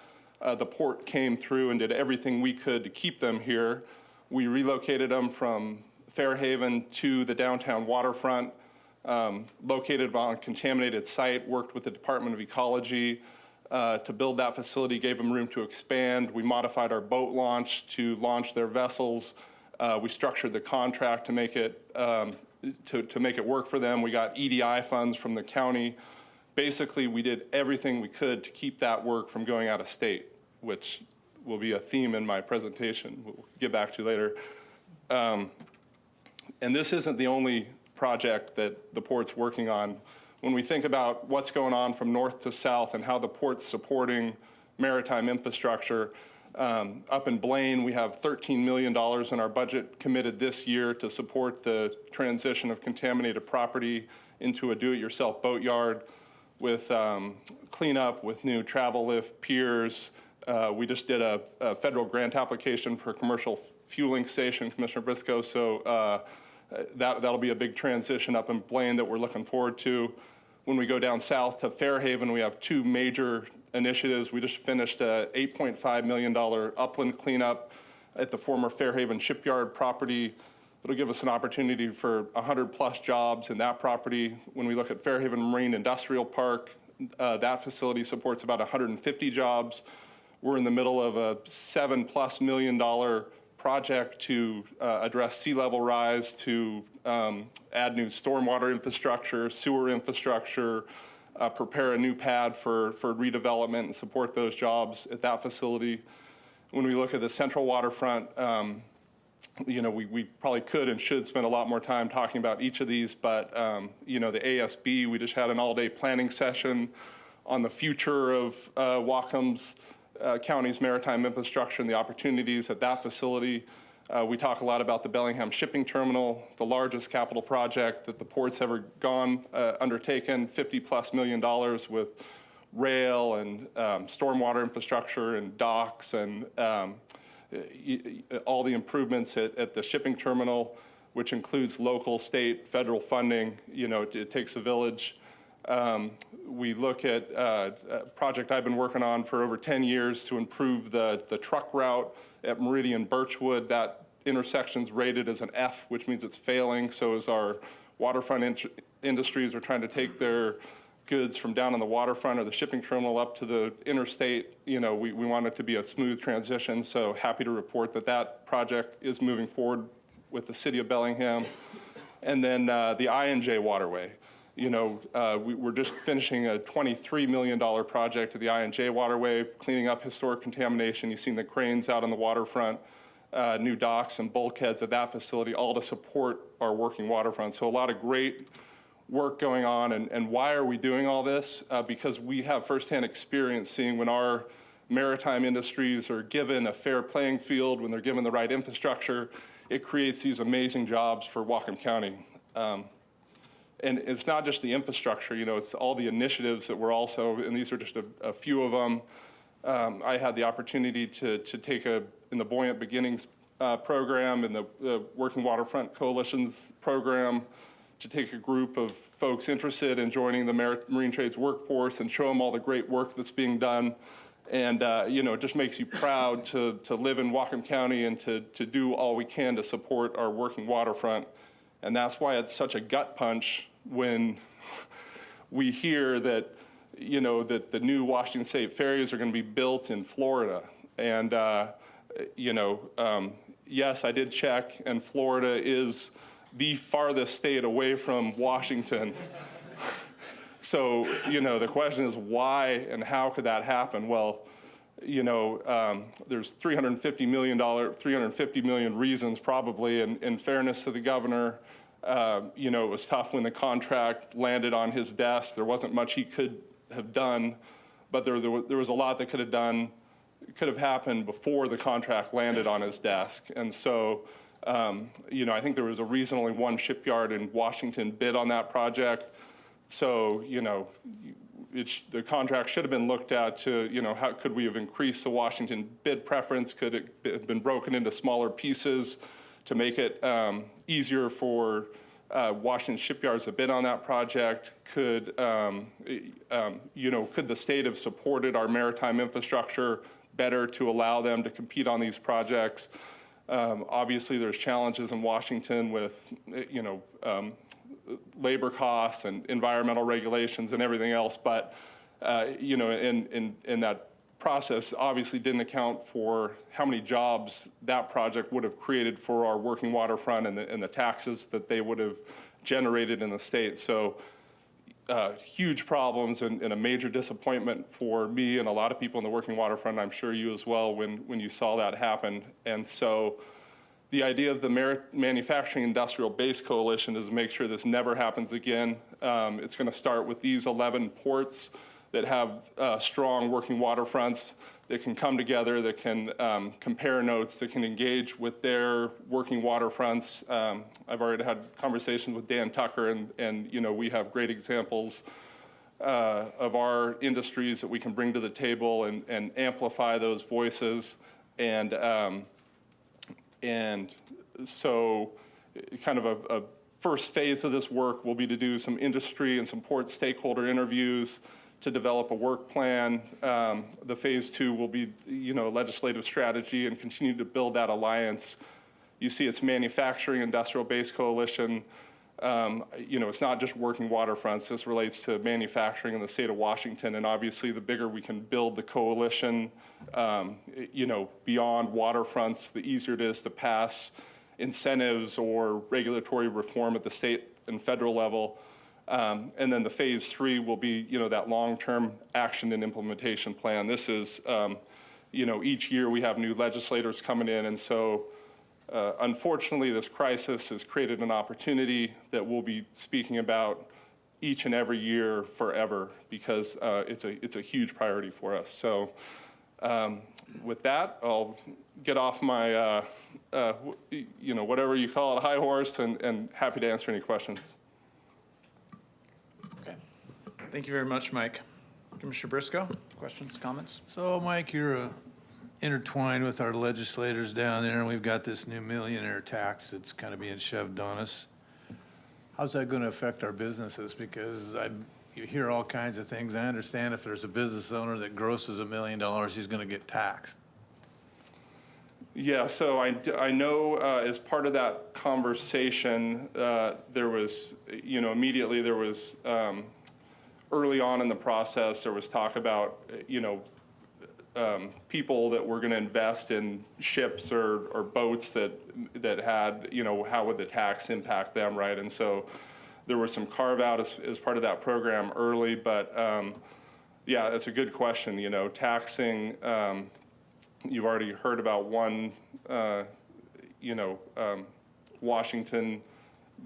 The port came through and did everything we could to keep them here. We relocated them from Fairhaven to the downtown waterfront, located on a contaminated site, worked with the Department of Ecology to build that facility, gave them room to expand. We modified our boat launch to launch their vessels. We structured the contract to make it to make it work for them. We got EDI funds from the county. Basically, we did everything we could to keep that work from going out of state, which will be a theme in my presentation we'll get back to later. And this isn't the only project that the port's working on. When we think about what's going on from north to south and how the port's supporting maritime infrastructure, up in Blaine, we have $13 million in our budget committed this year to support the transition of contaminated property into a do-it-yourself boat yard with cleanup, with new travel lift piers. We just did a federal grant application for a commercial fueling station, Commissioner Briscoe, so that'll be a big transition up in Blaine that we're looking forward to. When we go down south to Fairhaven, we have two major initiatives. We just finished a $8.5 million upland cleanup at the former Fairhaven shipyard property. It'll give us an opportunity for 100+ jobs in that property. When we look at Fairhaven Marine Industrial Park, that facility supports about 150 jobs. We're in the middle of a $7+ million project to address sea level rise, to add new stormwater infrastructure, sewer infrastructure, prepare a new pad for redevelopment and support those jobs at that facility. When we look at the central waterfront, you know, we probably could and should spend a lot more time talking about each of these, but you know, the ASB, we just had an all-day planning session on the future of Whatcom's County's maritime infrastructure and the opportunities at that facility. We talk a lot about the Bellingham Shipping Terminal, the largest capital project that the port's ever undertaken, $50+ million with rail and stormwater infrastructure and docks and all the improvements at the shipping terminal, which includes local, state, federal funding. You know, it takes a village. We look at a project I've been working on for over 10 years to improve the truck route at Meridian Birchwood. That intersection's rated as an F, which means it's failing. So as our waterfront industries are trying to take their goods from down on the waterfront or the shipping terminal up to the interstate, you know, we want it to be a smooth transition. So happy to report that that project is moving forward with the city of Bellingham. And then the I&J waterway. You know, we're just finishing a $23 million project to the I&J waterway, cleaning up historic contamination. You've seen the cranes out on the waterfront, new docks and bulkheads at that facility, all to support our working waterfront. So a lot of great work going on. And why are we doing all this? Because we have firsthand experience seeing when our maritime industries are given a fair playing field, when they're given the right infrastructure, it creates these amazing jobs for Whatcom County. And it's not just the infrastructure, you know, it's all the initiatives that we're also, and these are just a few of them. I had the opportunity to take in the Buoyant Beginnings program and the Working Waterfront Coalitions program, to take a group of folks interested in joining the marine trades workforce and show them all the great work that's being done. And, it just makes you proud to live in Whatcom County and to do all we can to support our working waterfront. And that's why it's such a gut punch when we hear that, that the new Washington State ferries are going to be built in Florida. And, yes, I did check, and Florida is the farthest state away from Washington. So, the question is why and how could that happen? Well, there's $350 million reasons probably. And in fairness to the governor, it was tough when the contract landed on his desk. There wasn't much he could have done, but there was a lot that could have happened before the contract landed on his desk. And so, I think there was a reason only one shipyard in Washington bid on that project. So, the contract should have been looked at to, how could we have increased the Washington bid preference? Could it have been broken into smaller pieces to make it easier for Washington shipyards to bid on that project? Could, could the state have supported our maritime infrastructure better to allow them to compete on these projects? Obviously, there's challenges in Washington with, labor costs and environmental regulations and everything else, but in that process obviously didn't account for how many jobs that project would have created for our working waterfront and the taxes that they would have generated in the state. So huge problems and a major disappointment for me and a lot of people in the working waterfront, I'm sure you as well, when you saw that happen. And so the idea of the Manufacturing Industrial Base Coalition is to make sure this never happens again. It's going to start with these 11 ports that have strong working waterfronts that can come together, that can compare notes, that can engage with their working waterfronts. I've already had conversations with Dan Tucker, and we have great examples of our industries that we can bring to the table and amplify those voices. And so kind of a first phase of this work will be to do some industry and some port stakeholder interviews to develop a work plan. The phase 2 will be, legislative strategy and continue to build that alliance. You see it's Manufacturing Industrial Base Coalition. It's not just working waterfronts. This relates to manufacturing in the state of Washington. And obviously, the bigger we can build the coalition, beyond waterfronts, the easier it is to pass incentives or regulatory reform at the state and federal level. And then the phase 3 will be, that long-term action and implementation plan. This is, each year we have new legislators coming in, and so unfortunately, this crisis has created an opportunity that we'll be speaking about each and every year forever because it's a huge priority for us. So with that, I'll get off my, whatever you call it, high horse, and happy to answer any questions. Okay. Thank you very much, Mike. Commissioner Briscoe, questions, comments? So, Mike, you're intertwined with our legislators down there, and we've got this new millionaire tax that's kind of being shoved on us. How's that going to affect our businesses? Because you hear all kinds of things. I understand if there's a business owner that grosses $1 million, he's going to get taxed. Yeah, so I know as part of that conversation, there was, immediately there was, early on in the process, there was talk about, people that were going to invest in ships or boats that had, how would the tax impact them, right? And so there was some carve out as part of that program early, but yeah, that's a good question. Taxing, you've already heard about one, Washington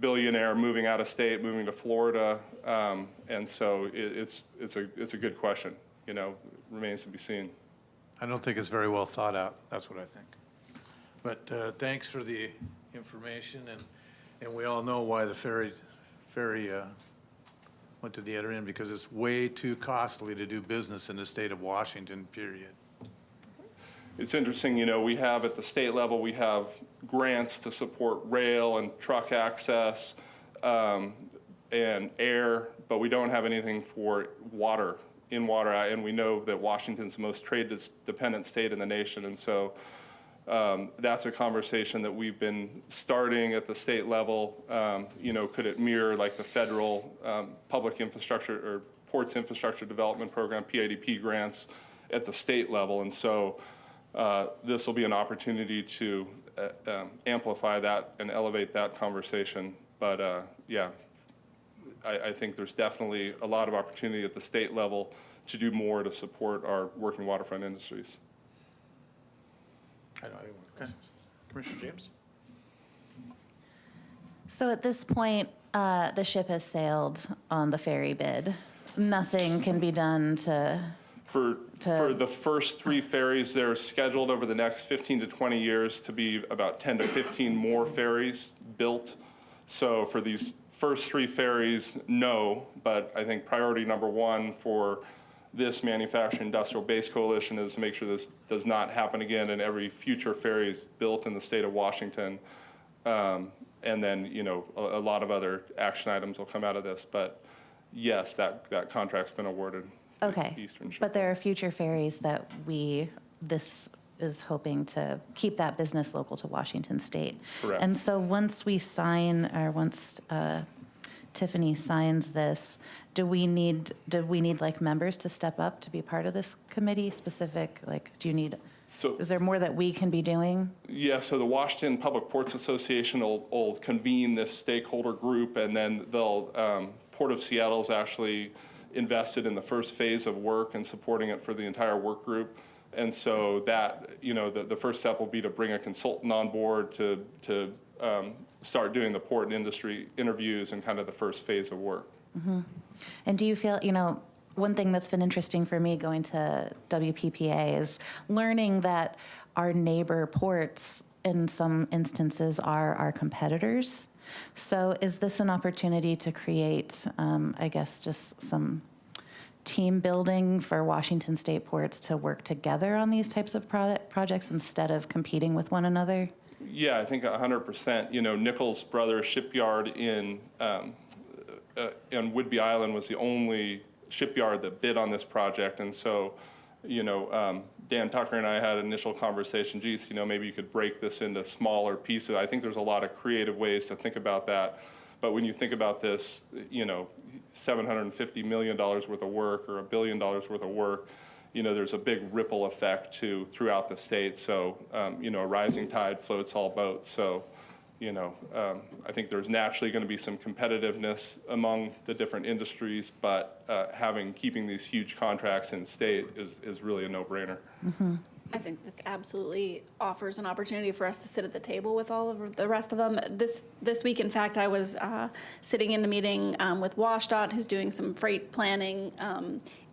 billionaire moving out of state, moving to Florida, and so it's a good question. Remains to be seen. I don't think it's very well thought out. That's what I think. But thanks for the information, and we all know why the ferry went to the other end, because it's way too costly to do business in the state of Washington, period. It's interesting, we have at the state level, we have grants to support rail and truck access. and air, but we don't have anything for water, and we know that Washington's the most trade-dependent state in the nation, and so that's a conversation that we've been starting at the state level. Could it mirror like the federal public infrastructure or ports infrastructure development program, PIDP grants at the state level? And so this will be an opportunity to amplify that and elevate that conversation. But yeah, I think there's definitely a lot of opportunity at the state level to do more to support our working waterfront industries. I don't have any more questions. Commissioner James? So at this point, the ship has sailed on the ferry bid. Nothing can be done to... For the first 3 ferries, they're scheduled over the next 15 to 20 years to be about 10 to 15 more ferries built. So for these first 3 ferries, no, but I think priority number 1 for this manufacturing industrial base coalition is to make sure this does not happen again, and every future ferry is built in the state of Washington. And then, a lot of other action items will come out of this. But yes, that contract's been awarded. Okay, but there are future ferries that this is hoping to keep that business local to Washington State. Correct. And so once Tiffany signs this, do we need like members to step up to be part of this committee specific? Like, is there more that we can be doing? Yeah, so the Washington Public Ports Association will convene this stakeholder group, and then Port of Seattle's actually invested in the first phase of work and supporting it for the entire work group. And so that, the first step will be to bring a consultant on board to start doing the port and industry interviews and kind of the first phase of work. Mm-hmm. And do you feel, one thing that's been interesting for me going to WPPA is learning that our neighbor ports in some instances are our competitors. So is this an opportunity to create, just some team building for Washington State ports to work together on these types of projects instead of competing with one another? Yeah, I think 100%. Nichols Brothers Shipyard in Whidbey Island was the only shipyard that bid on this project. And so, Dan Tucker and I had an initial conversation, geez, maybe you could break this into smaller pieces. I think there's a lot of creative ways to think about that. But when you think about this, $750 million worth of work or $1 billion worth of work, there's a big ripple effect throughout the state. So, a rising tide floats all boats. So, I think there's naturally going to be some competitiveness among the different industries, but keeping these huge contracts in state is really a no-brainer. Mm-hmm. I think this absolutely offers an opportunity for us to sit at the table with all of the rest of them. This week, in fact, I was sitting in a meeting with WashDOT, who's doing some freight planning,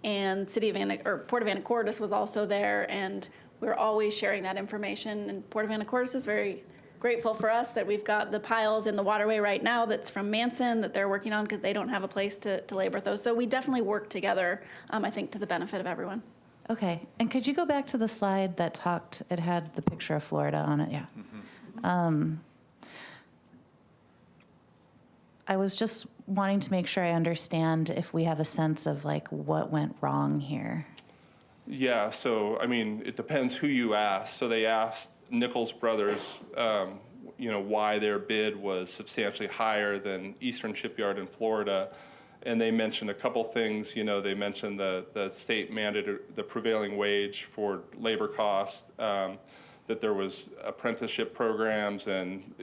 and Port of Anacortes was also there, and we're always sharing that information. And Port of Anacortes is very grateful for us that we've got the piles in the waterway right now that's from Manson that they're working on because they don't have a place to labor those. So we definitely work together, I think, to the benefit of everyone. Okay, and could you go back to the slide that it had the picture of Florida on it? Yeah. Mm-hmm. I was just wanting to make sure I understand if we have a sense of like what went wrong here. Yeah, so it depends who you ask. So they asked Nichols Brothers, why their bid was substantially higher than Eastern Shipyard in Florida. And they mentioned a couple things. They mentioned the state mandated the prevailing wage for labor costs, that there was apprenticeship programs and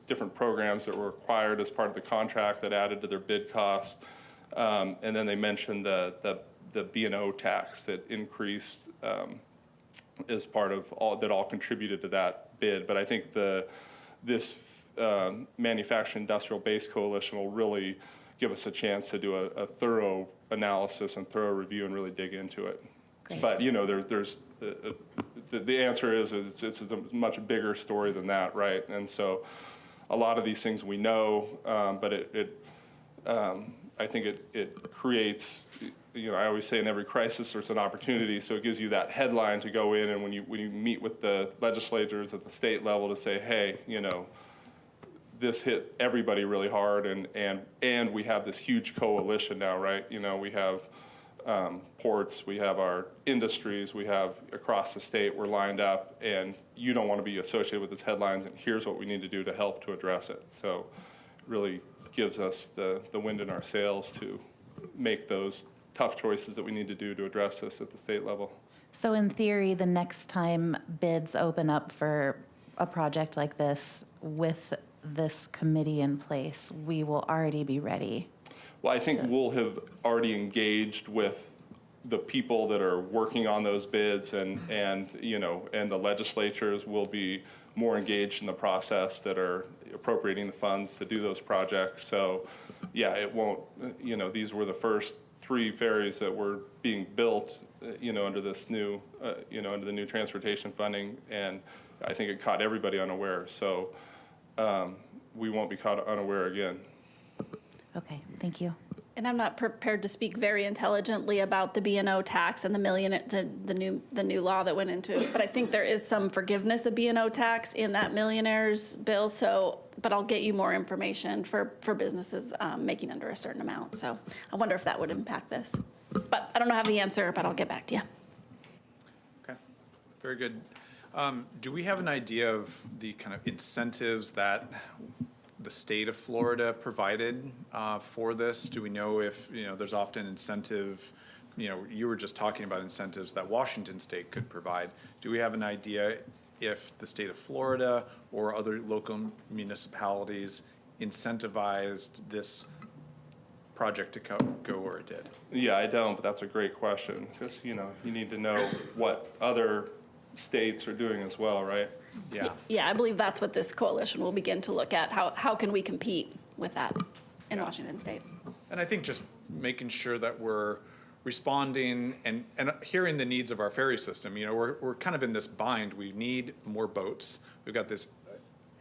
different programs that were required as part of the contract that added to their bid costs. And then they mentioned the B&O tax that increased as part of all contributed to that bid. But I think this manufacturing industrial base coalition will really give us a chance to do a thorough analysis and thorough review and really dig into it. Great. But there's the answer is it's a much bigger story than that, right? And so a lot of these things we know, but I think it creates. I always say in every crisis there's an opportunity, so it gives you that headline to go in, and when you meet with the legislators at the state level to say, hey, this hit everybody really hard, and we have this huge coalition now, right? You know, we have ports, we have our industries, we have across the state, we're lined up, and you don't want to be associated with this headlines, and here's what we need to do to help to address it. So it really gives us the wind in our sails to make those tough choices that we need to do to address this at the state level. So in theory, the next time bids open up for a project like this with this committee in place, we will already be ready. Well, I think we'll have already engaged with the people that are working on those bids, and you know, and the legislatures will be more engaged in the process that are appropriating the funds to do those projects. So, yeah, it won't. You know, these were the first 3 ferries that were being built, you know, under this new, you know, under the new transportation funding, and I think it caught everybody unaware. So, we won't be caught unaware again. Okay, thank you. And I'm not prepared to speak very intelligently about the B&O tax and the new law that went into it. But I think there is some forgiveness of B&O tax in that millionaires bill. So, but I'll get you more information for businesses making under a certain amount. So I wonder if that would impact this. But I don't have the answer, but I'll get back to you. Okay, very good. Do we have an idea of the kind of incentives that the state of Florida provided for this? Do we know if, you know, there's often incentive, you know, you were just talking about incentives that Washington State could provide. Do we have an idea if the state of Florida or other local municipalities incentivized this project to go where it did? Yeah, I don't, but that's a great question, because, you know, you need to know what other states are doing as well, right? Yeah. Yeah, I believe that's what this coalition will begin to look at. How can we compete with that in Washington State? And I think just making sure that we're responding and hearing the needs of our ferry system. You know, we're kind of in this bind. We need more boats. We've got this.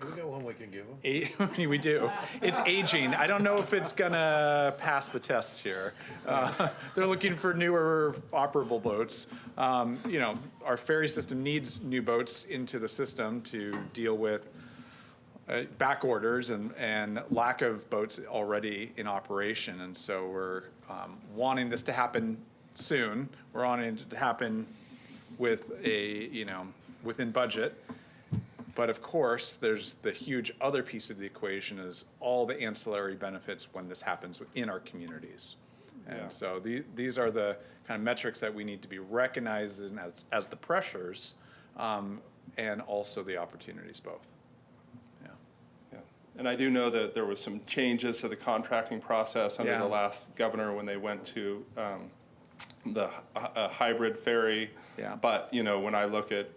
We got one we can give them. We do. It's aging. I don't know if it's gonna pass the tests here. They're looking for newer operable boats. You know, our ferry system needs new boats into the system to deal with back orders and lack of boats already in operation. And so we're wanting this to happen soon. We're wanting it to happen with within budget. But of course, there's the huge other piece of the equation is all the ancillary benefits when this happens in our communities. And so these are the kind of metrics that we need to be recognizing as the pressures and also the opportunities both. Yeah. And I do know that there was some changes to the contracting process under the last governor when they went to the hybrid ferry. Yeah. But, you know, when I look at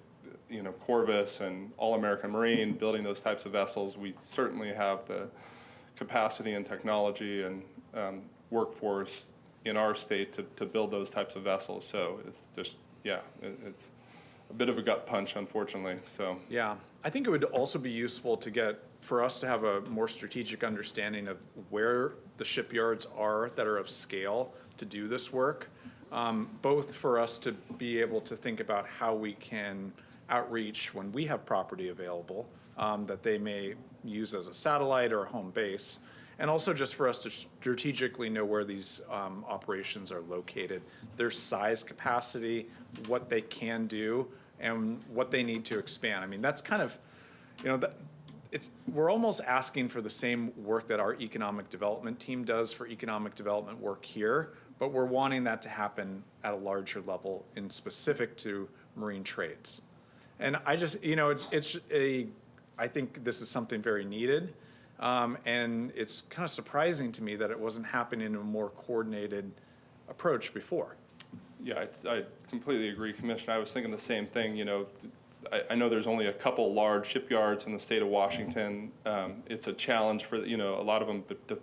Corvus and All-American Marine building those types of vessels, we certainly have the capacity and technology and workforce in our state to build those types of vessels. So it's just, it's a bit of a gut punch, unfortunately. So yeah, I think it would also be useful for us to have a more strategic understanding of where the shipyards are that are of scale to do this work, both for us to be able to think about how we can outreach when we have property available that they may use as a satellite or a home base, and also just for us to strategically know where these operations are located, their size capacity, what they can do, and what they need to expand. I mean, that's kind of, we're almost asking for the same work that our economic development team does for economic development work here, but we're wanting that to happen at a larger level in specific to marine trades. And I just, I think this is something very needed. And it's kind of surprising to me that it wasn't happening in a more coordinated approach before. yeah, I completely agree, Commissioner. I was thinking the same thing. You know, I know there's only a couple large shipyards in the state of Washington. It's a challenge for, a lot of them to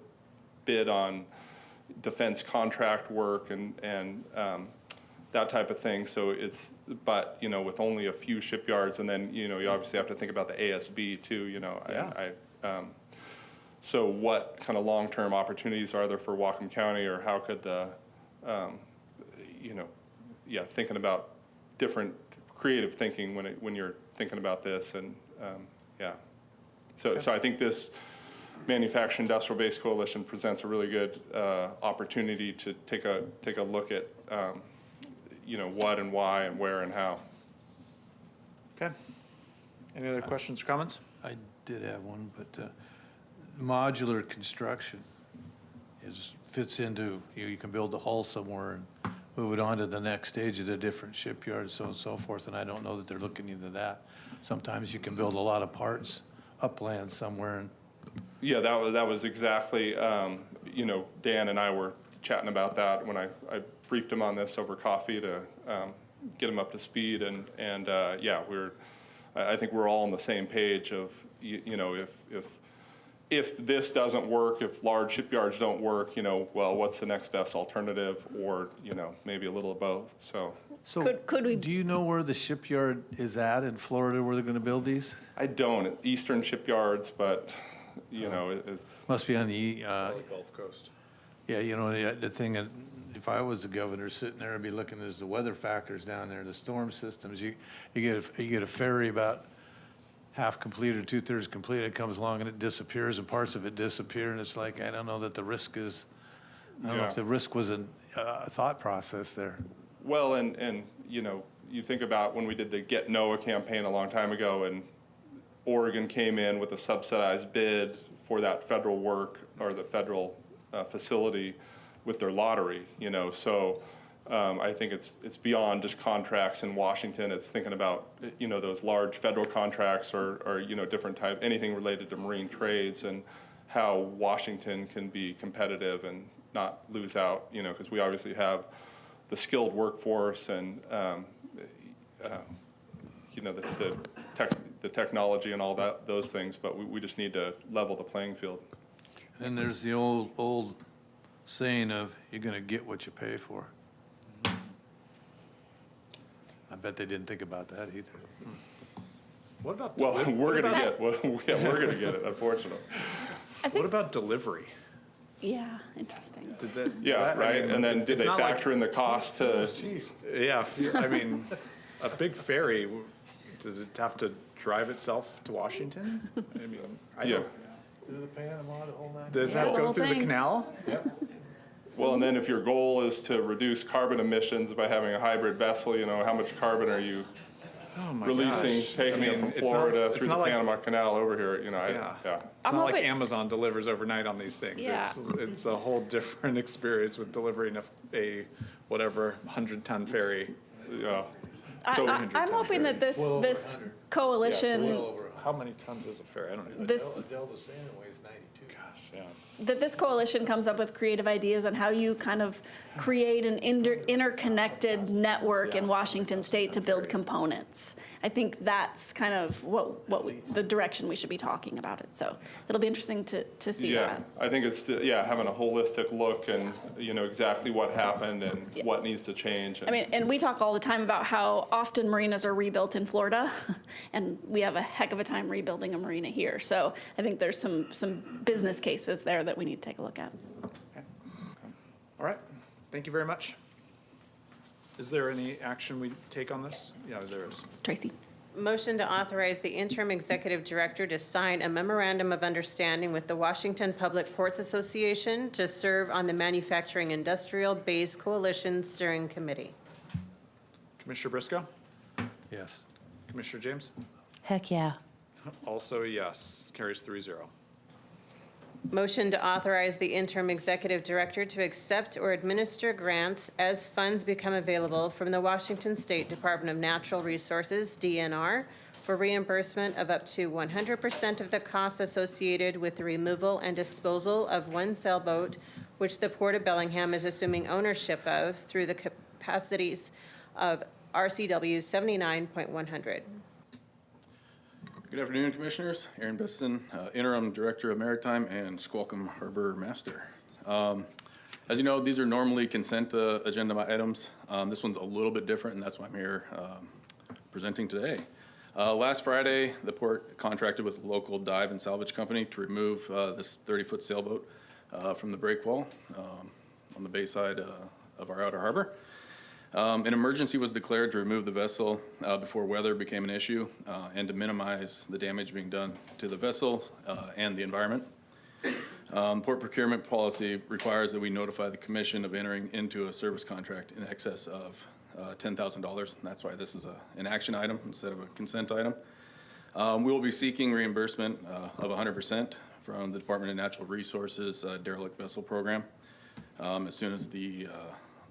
bid on defense contract work and that type of thing. So but with only a few shipyards, and then, you obviously have to think about the ASB too, Yeah. So what kind of long-term opportunities are there for Whatcom County, or how could thinking about different creative thinking when you're thinking about this, and So I think this Manufacturing Industrial Base Coalition presents a really good opportunity to take a look at what and why and where and how. Okay. Any other questions or comments? I did have one, but modular construction fits into, you can build a hull somewhere and move it on to the next stage at a different shipyard, so on and so forth, and I don't know that they're looking into that. Sometimes you can build a lot of parts upland somewhere and. Yeah, that was exactly, Dan and I were chatting about that when I briefed him on this over coffee to get him up to speed, and I think we're all on the same page of, if this doesn't work, if large shipyards don't work, well, what's the next best alternative, or, maybe a little of both, so. So Could we- do you know where the shipyard is at in Florida where they're going to build these? I don't, Eastern shipyards, but, it's. Must be on the Gulf Coast. Yeah, the thing, if I was the governor sitting there, I'd be looking at the weather factors down there, the storm systems. You get a ferry about half complete or 2/3 complete, it comes along and it disappears and parts of it disappear, and it's like, I don't know that the risk is, I don't know if the risk was a thought process there. Well, and you think about when we did the Get NOAA campaign a long time ago, and Oregon came in with a subsidized bid for that federal work or the federal facility with their lottery, so I think it's beyond just contracts in Washington. It's thinking about, those large federal contracts or different type, anything related to marine trades, and how Washington can be competitive and not lose out, because we obviously have the skilled workforce and, the technology and all those things, but we just need to level the playing field. And there's the old saying of, you're going to get what you pay for. I bet they didn't think about that either. What about? Well, we're gonna get it, unfortunately. What about delivery? Yeah, interesting. And then did they factor in the cost to? Yeah, I mean, a big ferry, does it have to drive itself to Washington? I mean, I don't. To the Panama, the whole nine. Does that go through the canal? Yep. Well, and then if your goal is to reduce carbon emissions by having a hybrid vessel, how much carbon are you releasing, taking it from Florida through the Panama Canal over here? It's not like Amazon delivers overnight on these things. Yeah. It's a whole different experience with delivering a whatever 100-ton ferry. Yeah. So I'm hoping that this coalition. How many tons is a ferry? I don't even know. Delta Santa weighs 92. Gosh, yeah. That this coalition comes up with creative ideas on how you kind of create an interconnected network in Washington State to build components. I think that's kind of the direction we should be talking about it. So it'll be interesting to see that. I think it's having a holistic look and exactly what happened and what needs to change. I mean, and we talk all the time about how often marinas are rebuilt in Florida, and we have a heck of a time rebuilding a marina here. So I think there's some business cases there that we need to take a look at. Okay. All right. Thank you very much. Is there any action we take on this? Yeah, there is. Tracy. Motion to authorize the interim executive director to sign a memorandum of understanding with the Washington Public Ports Association to serve on the Manufacturing Industrial Base Coalition Steering Committee. Commissioner Briscoe? Yes. Commissioner James? Heck yeah. Also yes. Carries 3-0. Motion to authorize the interim executive director to accept or administer grants as funds become available from the Washington State Department of Natural Resources, DNR, for reimbursement of up to 100% of the costs associated with the removal and disposal of one sailboat, which the Port of Bellingham is assuming ownership of through the capacities of RCW 79.100. Good afternoon, Commissioners. Aaron Biston, Interim Director of Maritime and Squalicum Harbor Master. As you know, these are normally consent agenda items. This one's a little bit different, and that's why I'm here presenting today. Last Friday, the port contracted with a local dive and salvage company to remove this 30-foot sailboat from the breakwall on the bay side of our outer harbor. An emergency was declared to remove the vessel before weather became an issue and to minimize the damage being done to the vessel and the environment. Port procurement policy requires that we notify the commission of entering into a service contract in excess of $10,000. That's why this is an action item instead of a consent item. We will be seeking reimbursement of 100% from the Department of Natural Resources derelict vessel program as soon as the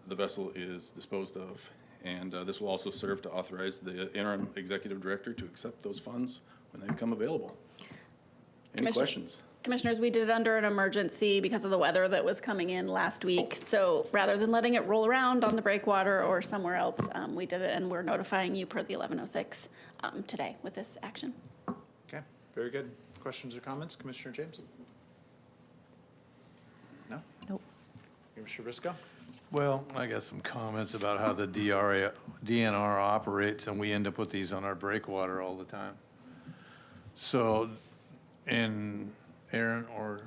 vessel is disposed of. And this will also serve to authorize the interim executive director to accept those funds when they become available. Any questions? Commissioners, we did it under an emergency because of the weather that was coming in last week. So rather than letting it roll around on the breakwater or somewhere else, we did it, and we're notifying you per the 1106 today with this action. Okay, very good. Questions or comments? Commissioner James? No? Nope. Commissioner Briscoe? Well, I got some comments about how the DNR operates, and we end up with these on our breakwater all the time. So, and Aaron or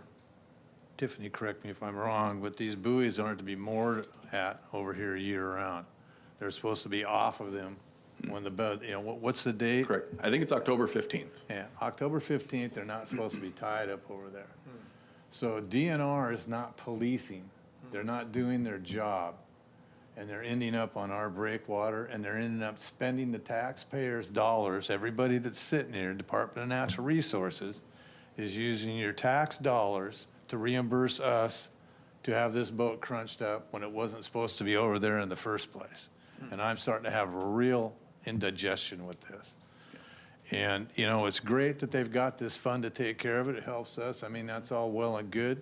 Tiffany, correct me if I'm wrong, but these buoys aren't to be moored at over here year-round. They're supposed to be off of them when what's the date? Correct. I think it's October 15th. Yeah, October 15th, they're not supposed to be tied up over there. So DNR is not policing. They're not doing their job. And they're ending up on our breakwater, and they're ending up spending the taxpayers' dollars. Everybody that's sitting here, Department of Natural Resources, is using your tax dollars to reimburse us to have this boat crunched up when it wasn't supposed to be over there in the first place. And I'm starting to have a real indigestion with this. And, it's great that they've got this fund to take care of it. It helps us. I mean, that's all well and good.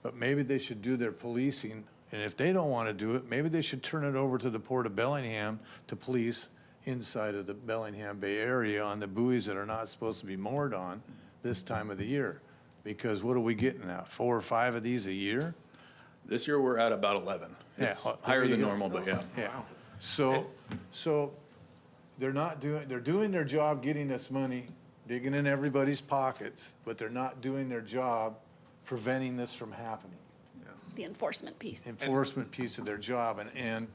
But maybe they should do their policing. And if they don't want to do it, maybe they should turn it over to the Port of Bellingham to police inside of the Bellingham Bay Area on the buoys that are not supposed to be moored on this time of the year. Because what are we getting at? 4 or 5 of these a year? This year, we're at about 11. It's higher than normal, but yeah. Yeah. So they're doing their job getting us money, digging in everybody's pockets, but they're not doing their job preventing this from happening. The enforcement piece. Enforcement piece of their job. And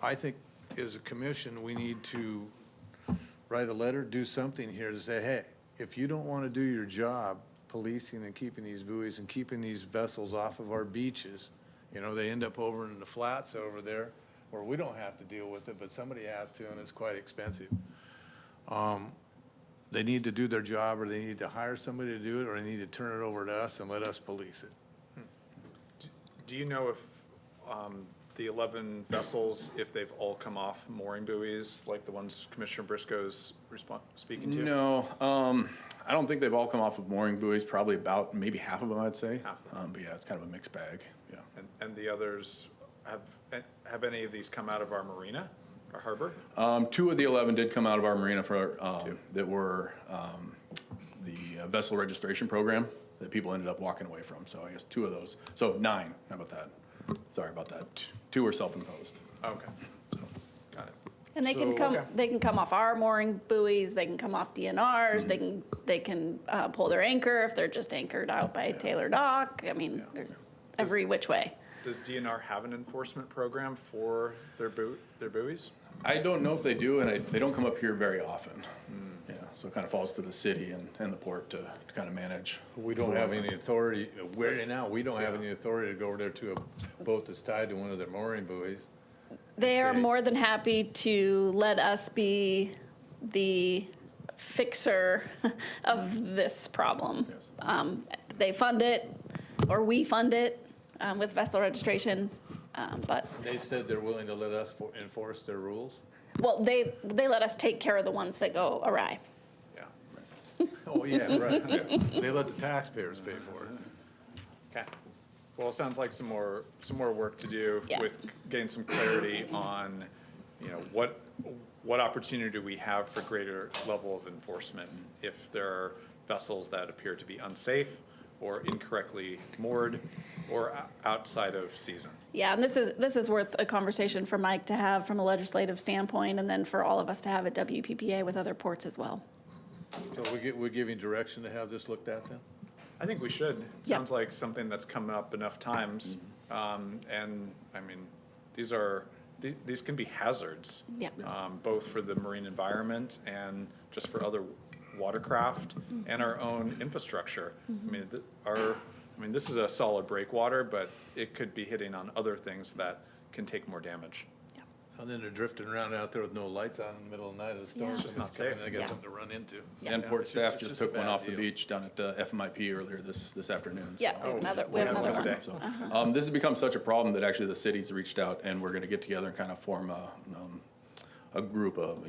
I think as a commission, we need to write a letter, do something here to say, hey, if you don't want to do your job policing and keeping these buoys and keeping these vessels off of our beaches, they end up over in the flats over there where we don't have to deal with it, but somebody has to, and it's quite expensive. They need to do their job, or they need to hire somebody to do it, or they need to turn it over to us and let us police it. Do you know if the 11 vessels, if they've all come off mooring buoys, like the ones Commissioner Briscoe's speaking to? No, I don't think they've all come off of mooring buoys, probably about maybe half of them, I'd say. Half of them. But yeah, it's kind of a mixed bag, yeah. And the others, have any of these come out of our marina, our harbor? 2 of the 11 did come out of our marina that were the vessel registration program that people ended up walking away from. So I guess 2 of those. So 9, how about that? Sorry about that. 2 were self-imposed. Okay, got it. And they can come off our mooring buoys, they can come off DNRs, they can pull their anchor if they're just anchored out by Taylor Dock. I mean, there's every which way. Does DNR have an enforcement program for their buoys? I don't know if they do, and they don't come up here very often. Yeah, so it kind of falls to the city and the port to kind of manage. We don't have any authority, we don't have any authority to go over there to a boat that's tied to one of their mooring buoys. They are more than happy to let us be the fixer of this problem. They fund it, or we fund it with vessel registration, but. They said they're willing to let us enforce their rules? Well, they let us take care of the ones that go awry. Yeah. Oh, yeah, right. Yeah. They let the taxpayers pay for it. Okay. Well, it sounds like some more work to do Yeah. with getting some clarity on, what opportunity do we have for greater level of enforcement if there are vessels that appear to be unsafe or incorrectly moored or outside of season. Yeah, and this is worth a conversation for Mike to have from a legislative standpoint, and then for all of us to have at WPPA with other ports as well. So we're giving direction to have this looked at then? I think we should. It sounds like something that's come up enough times. And I mean, these can be hazards. Yeah. Both for the marine environment and just for other watercraft and our own infrastructure. I mean, I mean, this is a solid breakwater, but it could be hitting on other things that can take more damage. And then they're drifting around out there with no lights on in the middle of the night of the storm. It's just not safe. They got Yeah. something to run into. And Yeah. port It's staff it's just a took one bad off the deal. beach down at FMIP earlier this afternoon. Yeah, so- we have another one. today. So, this has become such a problem that actually the city's reached out, and we're gonna get together and kind of form a group of,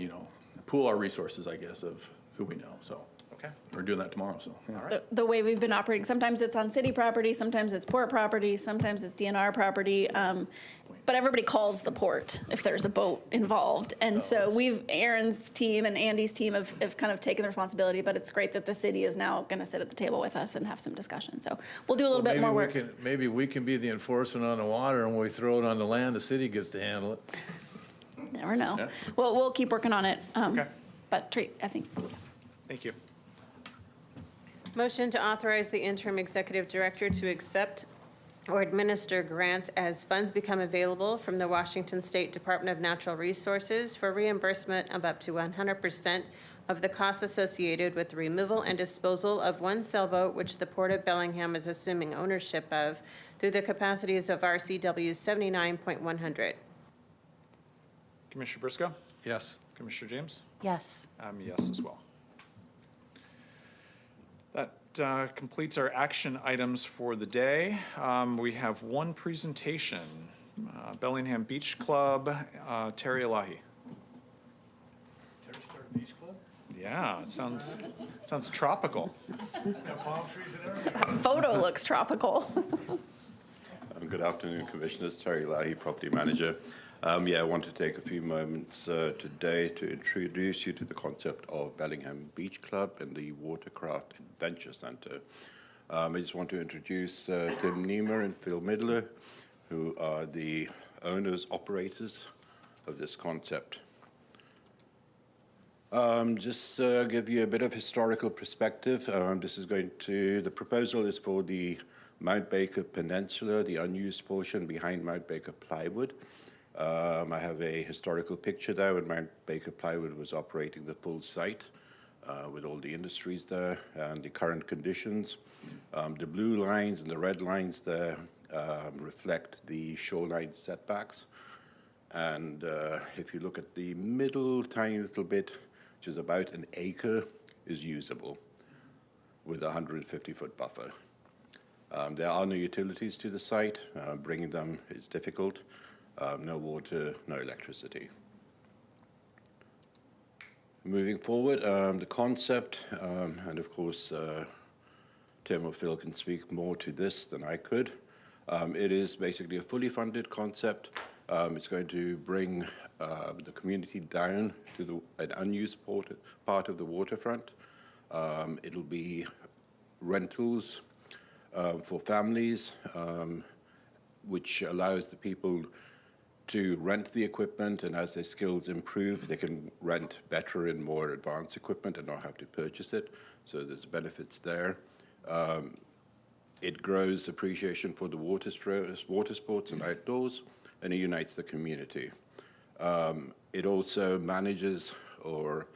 pool our resources, I guess, of who we know, so. Okay. We're doing that tomorrow, so. yeah. The way we've been operating, sometimes it's on city property, sometimes it's port property, sometimes it's DNR property. But everybody calls the port if there's a boat involved. And so Aaron's team and Andy's team have kind of taken the responsibility, but it's great that the city is now going to sit at the table with us and have some discussion. So we'll do a little bit more work. Maybe we can be the enforcement on the water, and when we throw it on the land, the city gets to handle it. Never know. Yeah. Well, we'll keep working on it. Okay. But I think. Thank you. Motion to authorize the interim executive director to accept or administer grants as funds become available from the Washington State Department of Natural Resources for reimbursement of up to 100% of the costs associated with the removal and disposal of one sailboat which the Port of Bellingham is assuming ownership of through the capacities of RCW 79.100. Commissioner Briscoe? Yes. Commissioner James? Yes. I'm a yes as well. That completes our action items for the day. We have one presentation, Bellingham Beach Club, Terry Elahi. Terry Star Beach Club? Yeah, it sounds tropical. Got palm trees and everything. That photo looks tropical. Good afternoon, Commissioners. Terry Lahi, Property Manager. I want to take a few moments today to introduce you to the concept of Bellingham Beach Club and the Watercraft Adventure Center. I just want to introduce Tim Niemer and Phil Midler, who are the owners, operators of this concept. Just give you a bit of historical perspective. The proposal is for the Mount Baker Peninsula, the unused portion behind Mount Baker Plywood. I have a historical picture there when Mount Baker Plywood was operating the full site with all the industries there and the current conditions. The blue lines and the red lines there reflect the shoreline setbacks. And if you look at the middle tiny little bit, which is about an acre, is usable with a 150-foot buffer. There are no utilities to the site. Bringing them is difficult. No water, no electricity. Moving forward, the concept, and of course, Tim or Phil can speak more to this than I could. It is basically a fully funded concept. It's going to bring the community down to an unused part of the waterfront. It'll be rentals for families, which allows the people to rent the equipment, and as their skills improve, they can rent better and more advanced equipment and not have to purchase it. So there's benefits there. It grows appreciation for the water sports and outdoors, and it unites the community. It also manages or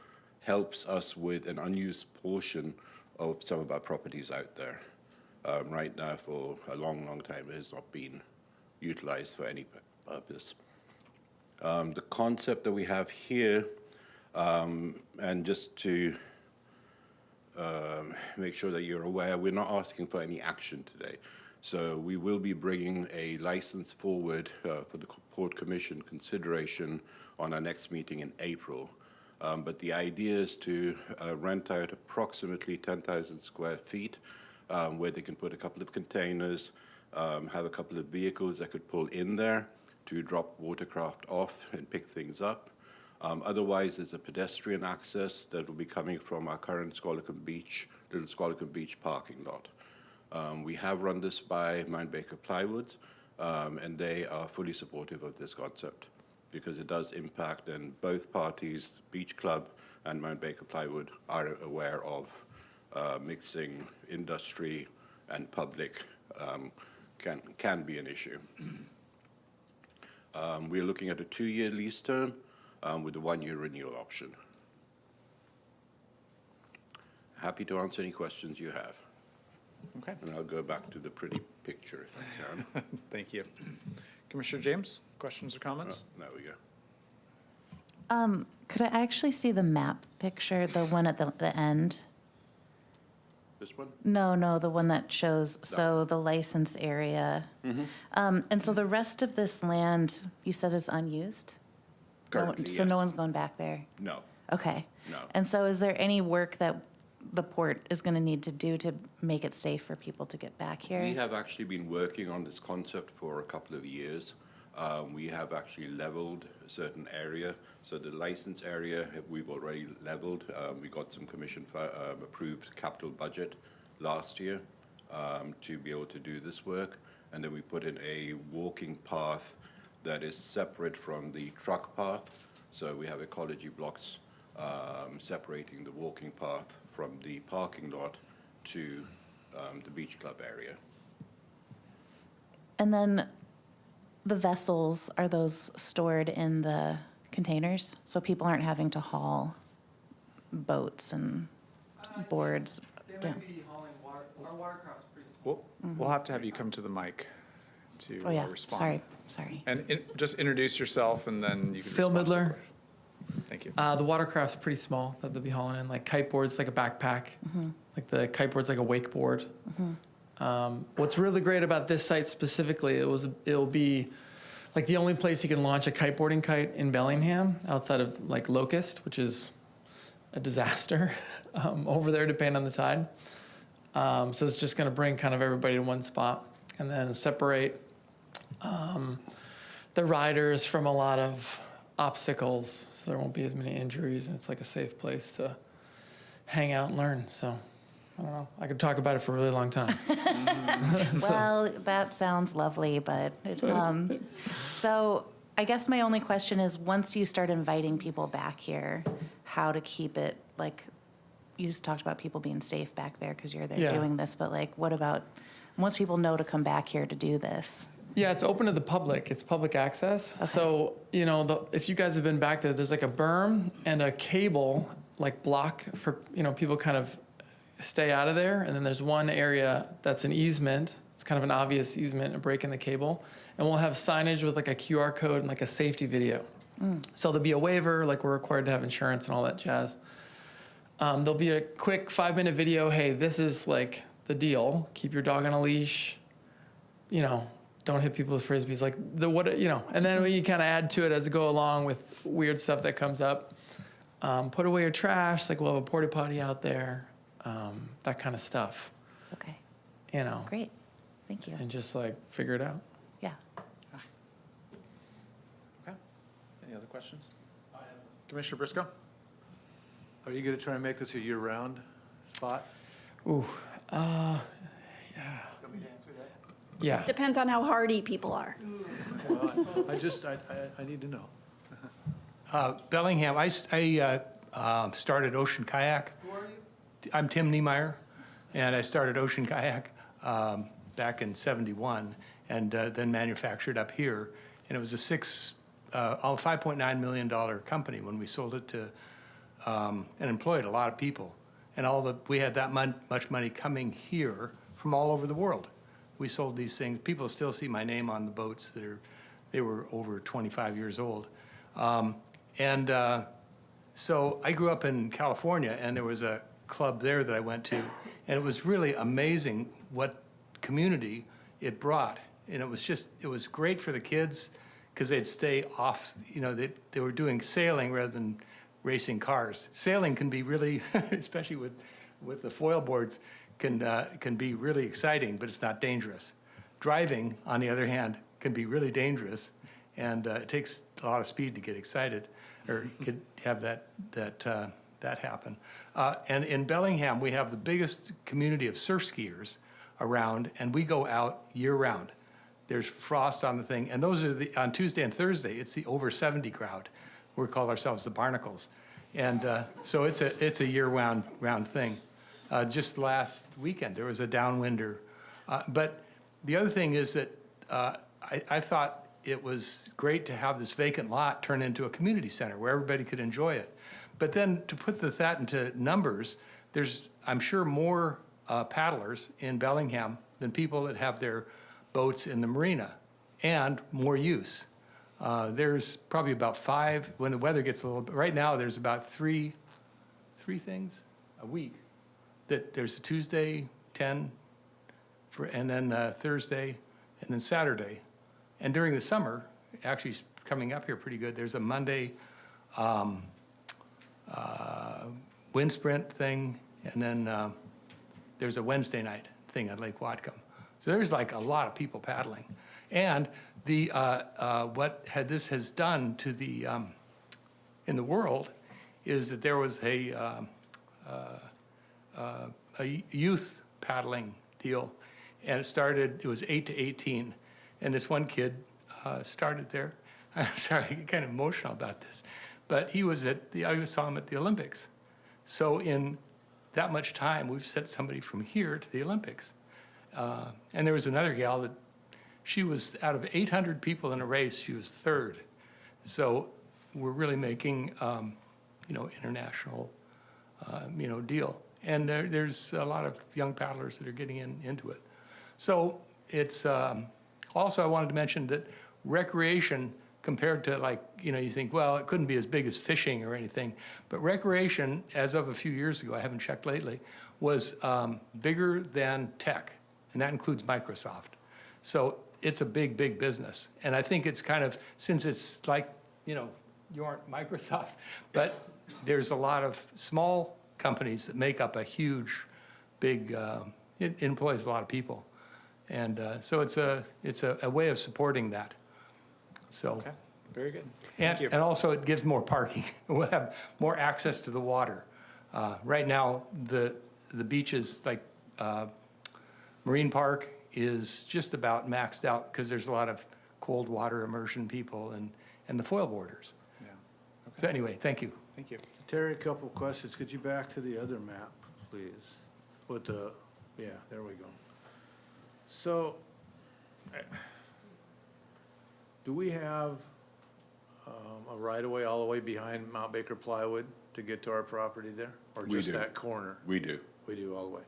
helps us with an unused portion of some of our properties out there. Right now, for a long, long time, it has not been utilized for any purpose. The concept that we have here, and just to make sure that you're aware, we're not asking for any action today. So we will be bringing a license forward for the Port Commission consideration on our next meeting in April. But the idea is to rent out approximately 10,000 square feet where they can put a couple of containers, have a couple of vehicles that could pull in there to drop watercraft off and pick things up. Otherwise, there's a pedestrian access that will be coming from our current Little Squalicum Beach parking lot. We have run this by Mount Baker Plywood, and they are fully supportive of this concept because it does impact, and both parties, Beach Club and Mount Baker Plywood, are aware of mixing industry and public can be an issue. We're looking at a 2-year lease term with a 1-year renewal option. Happy to answer any questions you have. Okay. And I'll go back to the pretty picture if I can. Thank you. Commissioner James, questions or comments? There we go. Could I actually see the map picture, the one at the end? This one? No, the one that shows, so the licensed area. And so the rest of this land, you said is unused? Currently, So yes. no one's going back there? No. Okay. No. And so is there any work that the port is going to need to do to make it safe for people to get back here? We have actually been working on this concept for a couple of years. We have actually leveled a certain area. So the license area, we've already leveled. We got some commission approved capital budget last year to be able to do this work. And then we put in a walking path that is separate from the truck path. So we have ecology blocks separating the walking path from the parking lot to the beach club area. And then the vessels, are those stored in the containers? So people aren't having to haul boats and boards? They might be hauling water. Our watercraft's pretty small. We'll have to have you come to the mic to Oh, yeah, respond. sorry. And just introduce yourself, and then you can Phil respond to the Midler. question. Thank you. The watercraft's pretty small that they'll be hauling in, like kiteboards, like a backpack. Like the kiteboard's like a wakeboard. What's really great about this site specifically, it'll be like the only place you can launch a kiteboarding kite in Bellingham outside of like Locust, which is a disaster over there depending on the tide. So it's just going to bring kind of everybody to one spot and then separate the riders from a lot of obstacles, so there won't be as many injuries, and it's like a safe place to hang out and learn. So I don't know. I could talk about it for a really long time. Well, that sounds lovely, but, so I guess my only question is, once you start inviting people back here, how to keep it, like, you just talked about people being safe back there because you're there Yeah. doing this, but like, what about, once people know to come back here to do this? Yeah, it's open to the public. It's public access. So, you know, if you guys have been back there, there's like a berm and a cable, like block for, you know, people kind of stay out of there. And then there's one area that's an easement. It's kind of an obvious easement, a break in the cable. And we'll have signage with like a QR code and like a safety video. So there'll be a waiver, like we're required to have insurance and all that jazz. There'll be a quick 5-minute video. Hey, this is like the deal. Keep your dog on a leash. You know, don't hit people with frisbees. Like you know. And then we kind of add to it as we go along with weird stuff that comes up. Put away your trash. Like we'll have a porta potty out there. That kind of stuff. Okay. You know. Great. Thank you. And just like figure it out. Yeah. Okay. Any other questions? Commissioner Briscoe? Are you going to try and make this a year-round spot? Ooh. Yeah. Depends on how hardy people are. Well, I need to know. Bellingham, I started Ocean Kayak. Who are you? I'm Tim Niemeyer, and I started Ocean Kayak back in '71, and then manufactured up here. And it was a $5.9 million company when we sold it to, and employed a lot of people. And we had that much money coming here from all over the world. We sold these things. People still see my name on the boats they were over 25 years old. So I grew up in California, and there was a club there that I went to, and it was really amazing what community it brought. And it was great for the kids because they'd stay off, you know, they were doing sailing rather than racing cars. Sailing can be really, especially with the foil boards, can be really exciting, but it's not dangerous. Driving, on the other hand, can be really dangerous, and it takes a lot of speed to get excited, or have that happen. And in Bellingham, we have the biggest community of surf skiers around, and we go out year-round. There's frost on the thing, and those are on Tuesday and Thursday, it's the over 70 crowd. We call ourselves the Barnacles. And so it's a year-round thing. Just last weekend, there was a downwinder. But the other thing is that I thought it was great to have this vacant lot turn into a community center where everybody could enjoy it. But then to put that into numbers, there's, I'm sure, more paddlers in Bellingham than people that have their boats in the marina, and more use. There's probably about 5, when the weather gets a little, right now, there's about three things a week. That there's a Tuesday, 10, and then Thursday, and then Saturday. And during the summer, actually it's coming up here pretty good, there's a Monday wind sprint thing, and then there's a Wednesday night thing at Lake Whatcom. So there's like a lot of people paddling. And the what this has done to the in the world is that there was a youth paddling deal, and it was 8 to 18, and this one kid started there. I'm sorry, I get kind of emotional about this, but I saw him at the Olympics. So in that much time, we've sent somebody from here to the Olympics. And there was another gal that she was, out of 800 people in a race, she was 3rd. So we're really making, international, deal. And there's a lot of young paddlers that are getting into it. So it's, also I wanted to mention that recreation compared to you think, well, it couldn't be as big as fishing or anything. But recreation, as of a few years ago, I haven't checked lately, was bigger than tech, and that includes Microsoft. So it's a big, big business. And I think it's kind of, since it's you aren't Microsoft, but there's a lot of small companies that make up a huge, big, it employs a lot of people. And so it's a way of supporting that. So. Okay, very good. And, Thank you. and also it gives more parking. We'll have more access to the water. Right now, the beaches, like Marine Park, is just about maxed out because there's a lot of cold water immersion people and the foil boarders. Yeah. So anyway, thank you. Thank you. Terry, a couple of questions. Could you back to the other map, please? Yeah, there we go. So, do we have a right-of-way all the way behind Mount Baker Plywood to get to our property there? Or We just do. that corner? We do. We do all the way.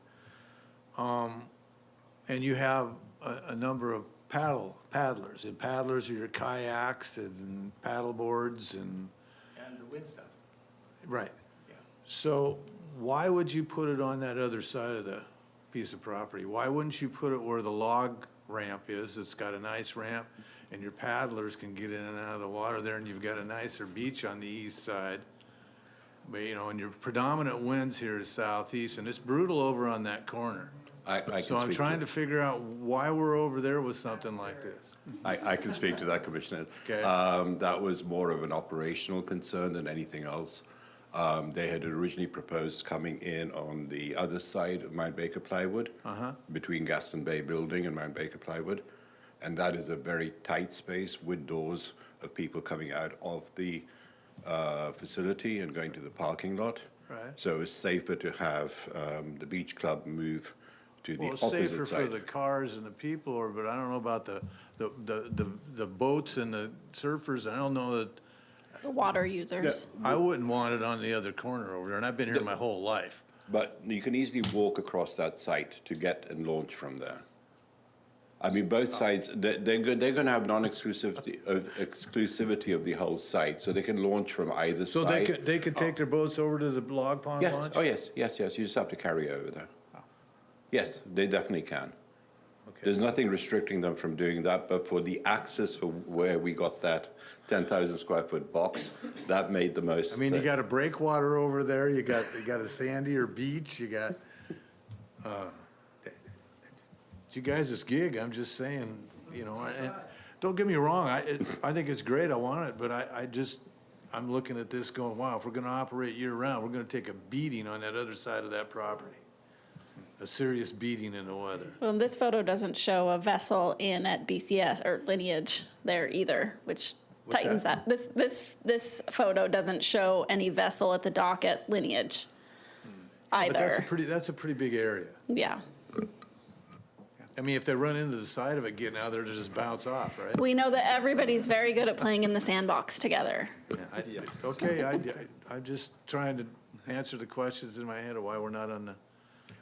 And you have a number of paddlers, and paddlers are your kayaks and paddle boards and. And the wind stuff. Right. So why would you put it on that other side of the piece of property? Why wouldn't you put it where the log ramp is? It's got a nice ramp, and your paddlers can get in and out of the water there, and you've got a nicer beach on the east side. But, and your predominant winds here is southeast, and it's brutal over on that corner. I can So I'm speak trying to figure out why we're over there with something like this. I can speak to that, Commissioner. Okay. That was more of an operational concern than anything else. They had originally proposed coming in on the other side of Mount Baker Plywood, between Gaston Bay Building and Mount Baker Plywood. And that is a very tight space with doors of people coming out of the facility and going to the parking lot. Right. So it's safer to have the beach club move to the Well, it's opposite safer side. for the cars and the people, but I don't know about the boats and the surfers. I don't know that. The water users. I wouldn't want it on the other corner over there, and I've been here my whole life. But you can easily walk across that site to get and launch from there. I mean, both sides, they're going to have exclusivity of the whole site, so they can launch from either So side. they could take their boats over to the log pond Yes. launch? Oh, yes. You just have to carry over there. Yes, they definitely can. There's nothing restricting them from doing that, but for the access for where we got that 10,000 square foot box, that made the most. I mean, you got a breakwater over there, you got a sandier beach, you got, it's you guys' gig, I'm just saying, and don't get me wrong, I think it's great, I want it, but I'm looking at this going, wow, if we're gonna operate year round, we're gonna take a beating on that other side of that property. A serious beating in the weather. Well, and this photo doesn't show a vessel in at BCS or Lineage there either, which What's tightens that. This photo doesn't show any vessel at the dock at Lineage either. But that's a pretty big area. Yeah. I mean, if they run into the side of it getting out there, they just bounce off, right? We know that everybody's very good at playing in the sandbox together. Okay, I'm just trying to answer the questions in my head of why we're not on the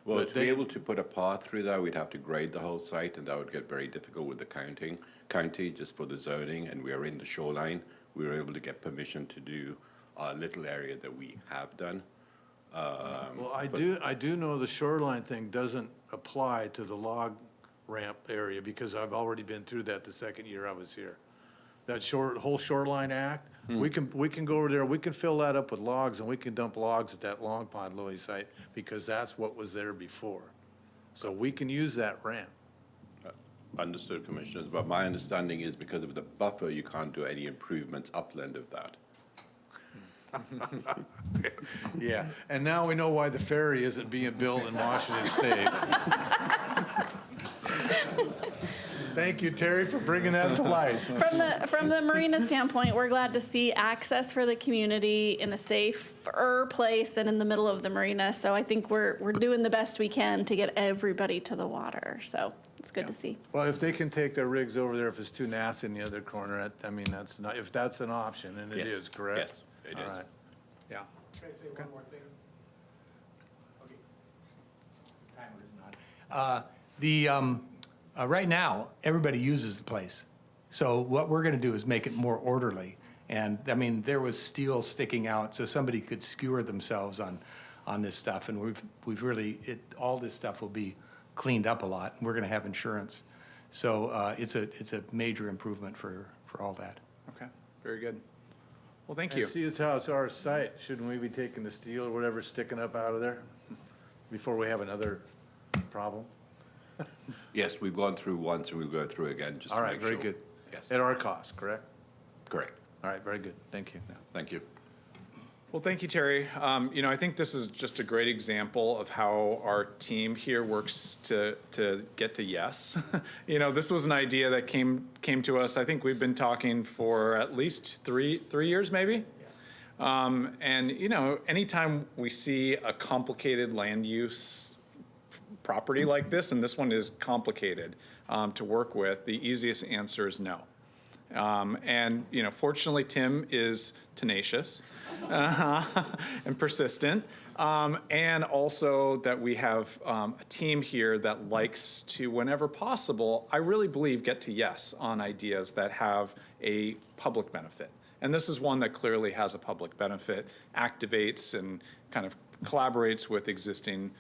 Well, But to be able to put a path through that, we'd have to grade the whole site, and that would get very difficult with the county just for the zoning, and we are in the shoreline. We were able to get permission to do a little area that we have done. Well, I do know the shoreline thing doesn't apply to the log ramp area, because I've already been through that the second year I was here. That whole shoreline act, we can go over there, we can fill that up with logs, and we can dump logs at that Long Pond Louis site, because that's what was there before. So we can use that ramp. Understood, Commissioners, but my understanding is because of the buffer, you can't do any improvements upland of that. Yeah, and now we know why the ferry isn't being built in Washington State. Thank you, Terry, for bringing that to light. From the marina standpoint, we're glad to see access for the community in a safer place and in the middle of the marina. So I think we're doing the best we can to get everybody to the water. So it's good to see. Well, if they can take their rigs over there, if it's too nasty in the other corner, I mean, that's not, if that's an option, and it Yes. is, correct? Yes, it All is. right. Yeah. Can I say one more thing? Okay. Timer is not. Right now, everybody uses the place. So what we're going to do is make it more orderly. And, I mean, there was steel sticking out, so somebody could skewer themselves on this stuff. And we've really, all this stuff will be cleaned up a lot. We're going to have insurance. So it's a major improvement for all that. Okay, very good. Well, thank And you. see, as how it's our site, shouldn't we be taking the steel or whatever sticking up out of there before we have another problem? Yes, we've gone through once, and we'll go through again, just All to right, make very sure. good. Yes, At our cost, correct? correct. All right, very good. Thank you. Thank you. Well, thank you, Terry. I think this is just a great example of how our team here works to get to yes. This was an idea that came to us. I think we've been talking for at least three years, maybe. Anytime we see a complicated land use property like this, and this one is complicated to work with, the easiest answer is no. Fortunately, Tim is tenacious and persistent. And also that we have a team here that likes to, whenever possible, I really believe, get to yes on ideas that have a public benefit. And this is one that clearly has a public benefit, activates and kind of collaborates with existing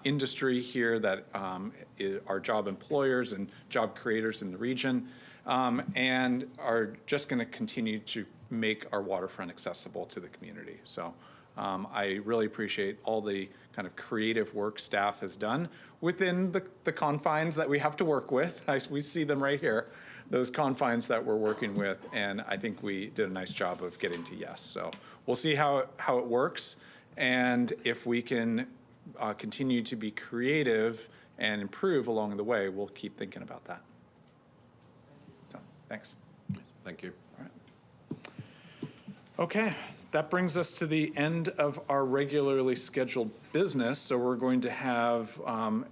industry here that are job employers and job creators in the region. And are just going to continue to make our waterfront accessible to the community. So I really appreciate all the kind of creative work staff has done within the confines that we have to work with. We see them right here, those confines that we're working with, and I think we did a nice job of getting to yes. So we'll see how it works, and if we can continue to be creative and improve along the way, we'll keep thinking about that. Thanks. Thank you. All right. Okay, that brings us to the end of our regularly scheduled business. So we're going to have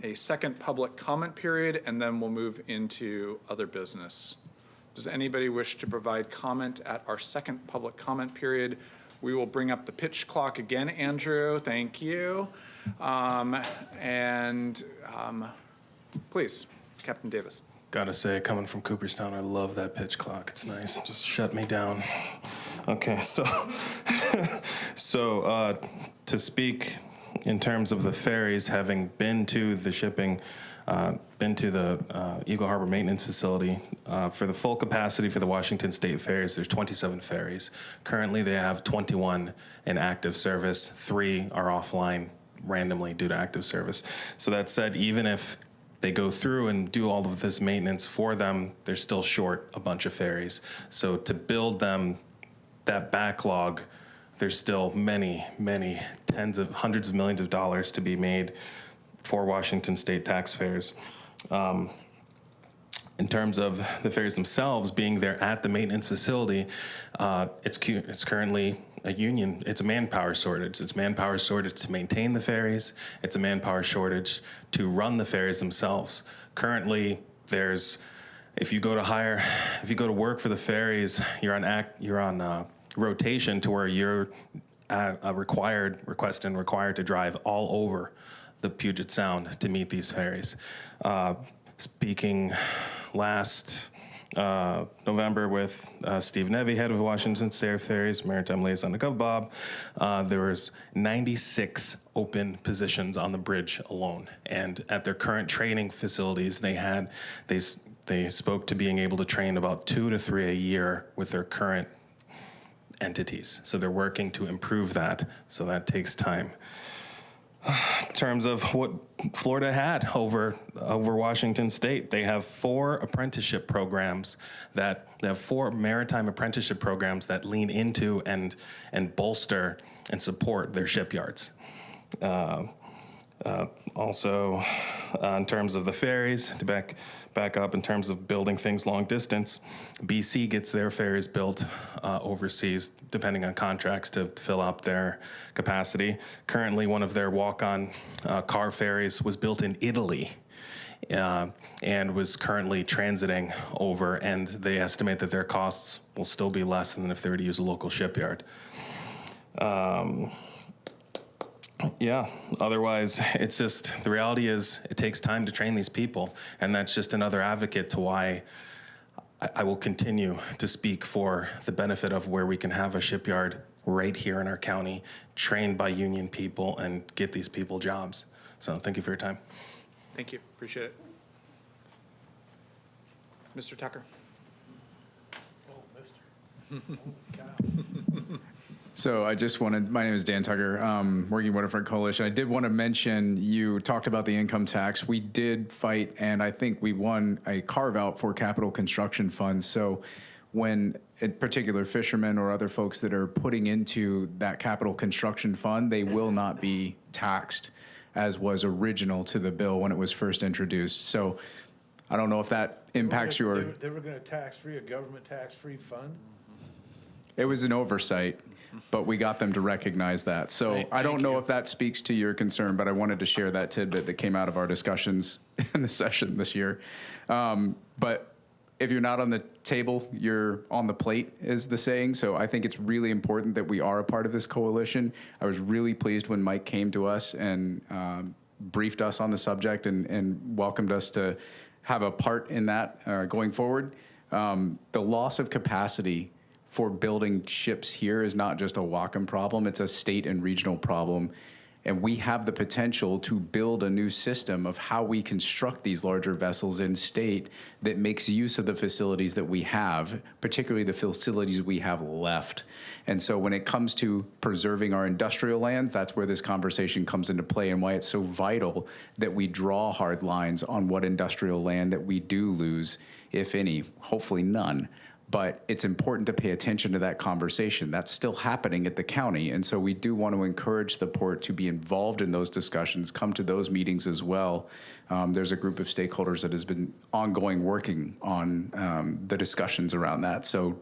a second public comment period, and then we'll move into other business. Does anybody wish to provide comment at our second public comment period? We will bring up the pitch clock again, Andrew. Thank you. Please, Captain Davis. Gotta say, coming from Cooperstown, I love that pitch clock. It's nice. Just shut me down. Okay, so to speak in terms of the ferries, having been to the shipping, been to the Eagle Harbor Maintenance Facility, for the full capacity for the Washington State ferries, there's 27 ferries. Currently, they have 21 in active service. 3 are offline randomly due to active service. So that said, even if they go through and do all of this maintenance for them, they're still short a bunch of ferries. So to build them, that backlog, there's still many, many hundreds of millions of dollars to be made for Washington State taxpayers. In terms of the ferries themselves being there at the maintenance facility, it's currently a union. It's a manpower shortage. It's manpower shortage to maintain the ferries. It's a manpower shortage to run the ferries themselves. Currently, if you go to work for the ferries, you're on rotation to where you're required to drive all over the Puget Sound to meet these ferries. Speaking last November with Steve Nevy, head of Washington State Ferries, Maritime Liaison to GovBob, there was 96 open positions on the bridge alone. And at their current training facilities, they spoke to being able to train about 2 to 3 a year with their current entities. So they're working to improve that. So that takes time. In terms of what Florida had over Washington State, they have 4 apprenticeship programs they have 4 maritime apprenticeship programs that lean into and bolster and support their shipyards. Also, in terms of the ferries, to back up in terms of building things long distance, BC gets their ferries built overseas, depending on contracts, to fill up their capacity. Currently, one of their walk-on car ferries was built in Italy and was currently transiting over, and they estimate that their costs will still be less than if they were to use a local shipyard. Yeah, otherwise, it's just, the reality is it takes time to train these people, and that's just another advocate to why I will continue to speak for the benefit of where we can have a shipyard right here in our county, trained by union people, and get these people jobs. So thank you for your time. Thank you, appreciate it. Mr. Tucker. Oh, mister. Holy cow. So I just wanted, my name is Dan Tucker, working Waterfront Coalition. I did want to mention, you talked about the income tax. We did fight, and I think we won a carve out for capital construction funds. So when in particular fishermen or other folks that are putting into that capital construction fund, they will not be taxed as was original to the bill when it was first introduced. So I don't know if that impacts your... They were going to tax-free, a government tax-free fund? It was an oversight, but we got them to recognize that. So I don't know if that speaks to your concern, but I wanted to share that tidbit that came out of our discussions in the session this year. But if you're not on the table, you're on the plate, is the saying. So I think it's really important that we are a part of this coalition. I was really pleased when Mike came to us and briefed us on the subject and welcomed us to have a part in that going forward. The loss of capacity for building ships here is not just a Whatcom problem, it's a state and regional problem. And we have the potential to build a new system of how we construct these larger vessels in state that makes use of the facilities that we have, particularly the facilities we have left. And so when it comes to preserving our industrial lands, that's where this conversation comes into play and why it's so vital that we draw hard lines on what industrial land that we do lose, if any, hopefully none. But it's important to pay attention to that conversation. That's still happening at the county. And so we do want to encourage the port to be involved in those discussions, come to those meetings as well. There's a group of stakeholders that has been ongoing working on the discussions around that. So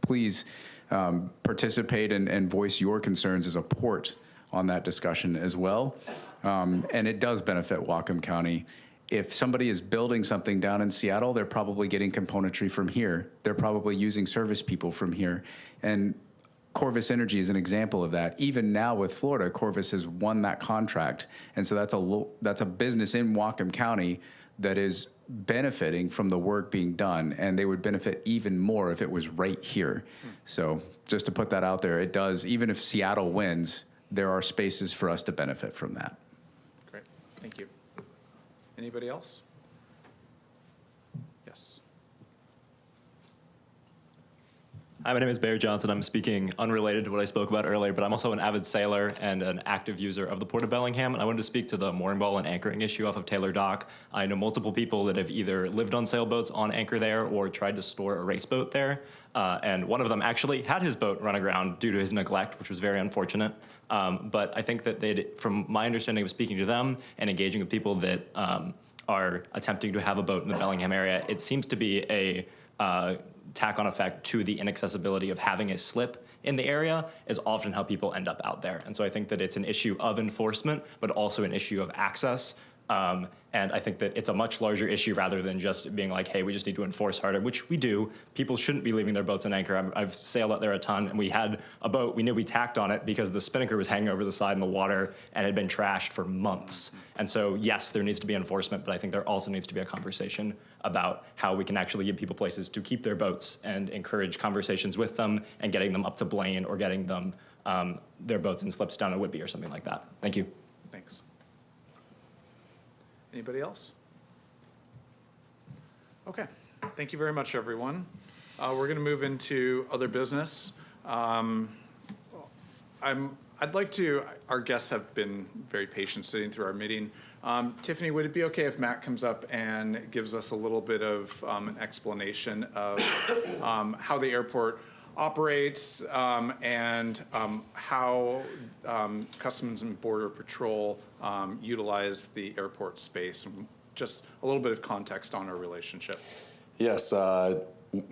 please participate and voice your concerns as a port on that discussion as well. And it does benefit Whatcom County. If somebody is building something down in Seattle, they're probably getting componentry from here. They're probably using service people from here. And Corvus Energy is an example of that. Even now with Florida, Corvus has won that contract. And so that's a business in Whatcom County that is benefiting from the work being done. And they would benefit even more if it was right here. So just to put that out there, it does, even if Seattle wins, there are spaces for us to benefit from that. Great, thank you. Anybody else? Yes. Hi, my name is Barry Johnson. I'm speaking unrelated to what I spoke about earlier, but I'm also an avid sailor and an active user of the Port of Bellingham, and I wanted to speak to the mooring ball and anchoring issue off of Taylor Dock. I know multiple people that have either lived on sailboats on anchor there or tried to store a race boat there, and one of them actually had his boat run aground due to his neglect, which was very unfortunate. But I think that from my understanding of speaking to them and engaging with people that are attempting to have a boat in the Bellingham area, it seems to be a tack-on effect to the inaccessibility of having a slip in the area is often how people end up out there. And so I think that it's an issue of enforcement, but also an issue of access And I think that it's a much larger issue rather than just being like, hey, we just need to enforce harder, which we do. People shouldn't be leaving their boats in anchor. I've sailed out there a ton, and we had a boat, we knew we tacked on it because the spinnaker was hanging over the side in the water and had been trashed for months. And so, yes, there needs to be enforcement, but I think there also needs to be a conversation about how we can actually give people places to keep their boats and encourage conversations with them and getting them up to Blaine or getting them their boats and slips down a Whitby or something like that. Thank you. Thanks. Anybody else? Okay, thank you very much, everyone. We're going to move into other business. I'd like to, our guests have been very patient sitting through our meeting. Tiffany, would it be okay if Matt comes up and gives us a little bit of an explanation of how the airport operates and how Customs and Border Patrol utilize the airport space? Just a little bit of context on our relationship. Yes, my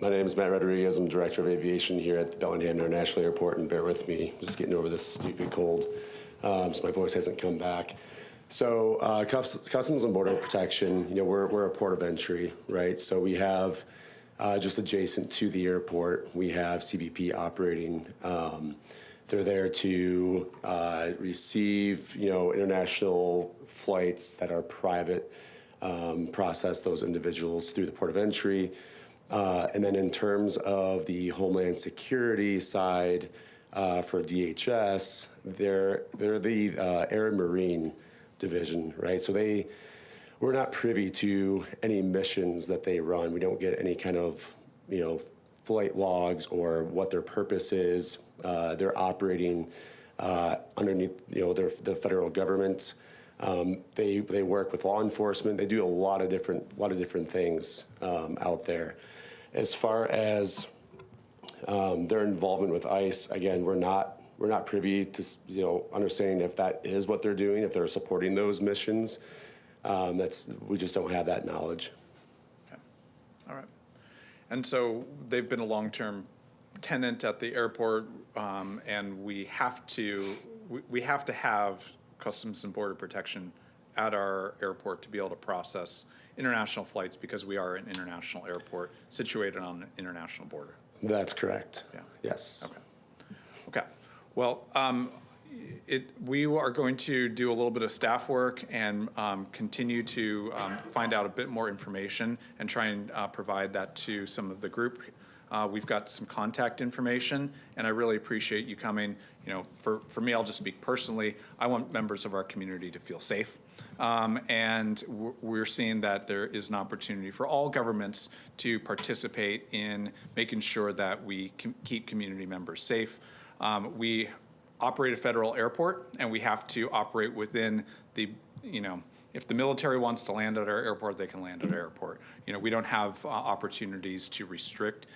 name is Matt Rodriguez. I'm Director of Aviation here at Bellingham International Airport, and bear with me, just getting over this stupid cold, so my voice hasn't come back. So Customs and Border Protection, we're a port of entry, right? So we have just adjacent to the airport, we have CBP operating. They're there to receive, international flights that are private, process those individuals through the port of entry. And then in terms of the Homeland Security side for DHS, they're the Air and Marine Division, right? So we're not privy to any missions that they run. We don't get any kind of, flight logs or what their purpose is. They're operating underneath, the federal government. They work with law enforcement. They do a lot of different things out there. As far as their involvement with ICE, again, we're not privy to understanding if that is what they're doing, if they're supporting those missions. We just don't have that knowledge. Okay. All right. And so they've been a long-term tenant at the airport, and we have to have Customs and Border Protection at our airport to be able to process international flights because we are an international airport situated on an international border. That's correct. Yeah. Yes. Okay. Well, we are going to do a little bit of staff work and continue to find out a bit more information and try and provide that to some of the group. We've got some contact information, and I really appreciate you coming. For me, I'll just speak personally. I want members of our community to feel safe, and we're seeing that there is an opportunity for all governments to participate in making sure that we keep community members safe. We operate a federal airport, and we have to operate within the, if the military wants to land at our airport, they can land at our airport. We don't have opportunities to restrict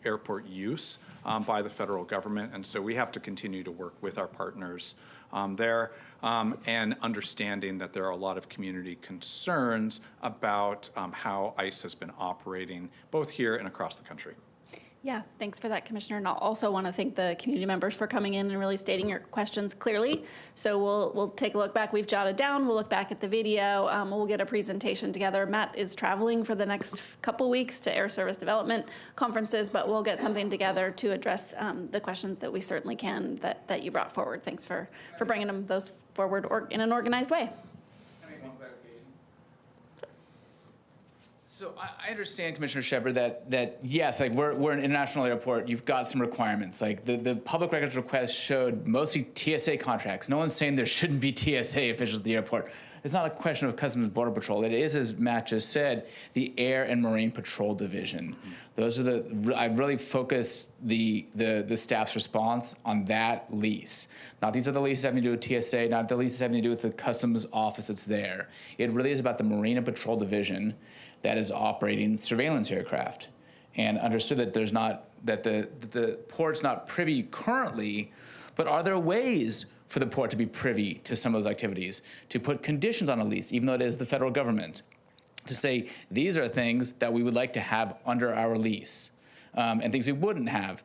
airport use by the federal government, and so we have to continue to work with our partners there and understanding that there are a lot of community concerns about how ICE has been operating both here and across the country. Yeah, thanks for that, Commissioner. And I also want to thank the community members for coming in and really stating your questions clearly. So we'll take a look back. We've jotted down. We'll look back at the video. We'll get a presentation together. Matt is traveling for the next couple weeks to Air Service Development conferences, but we'll get something together to address the questions that we certainly can that you brought forward. Thanks for bringing those forward in an organized way. So I understand, Commissioner Shepard, that yes, we're an international airport. You've got some requirements. The public records request showed mostly TSA contracts. No one's saying there shouldn't be TSA officials at the airport. It's not a question of Customs and Border Patrol. It is, as Matt just said, the Air and Marine Patrol Division. Those are I really focus the staff's response on that lease. Not these other leases having to do with TSA, not the leases having to do with the Customs office that's there. It really is about the Marine and Patrol Division that is operating surveillance aircraft, and understood that the port's not privy currently, but are there ways for the port to be privy to some of those activities, to put conditions on a lease, even though it is the federal government, to say these are things that we would like to have under our lease, and things we wouldn't have.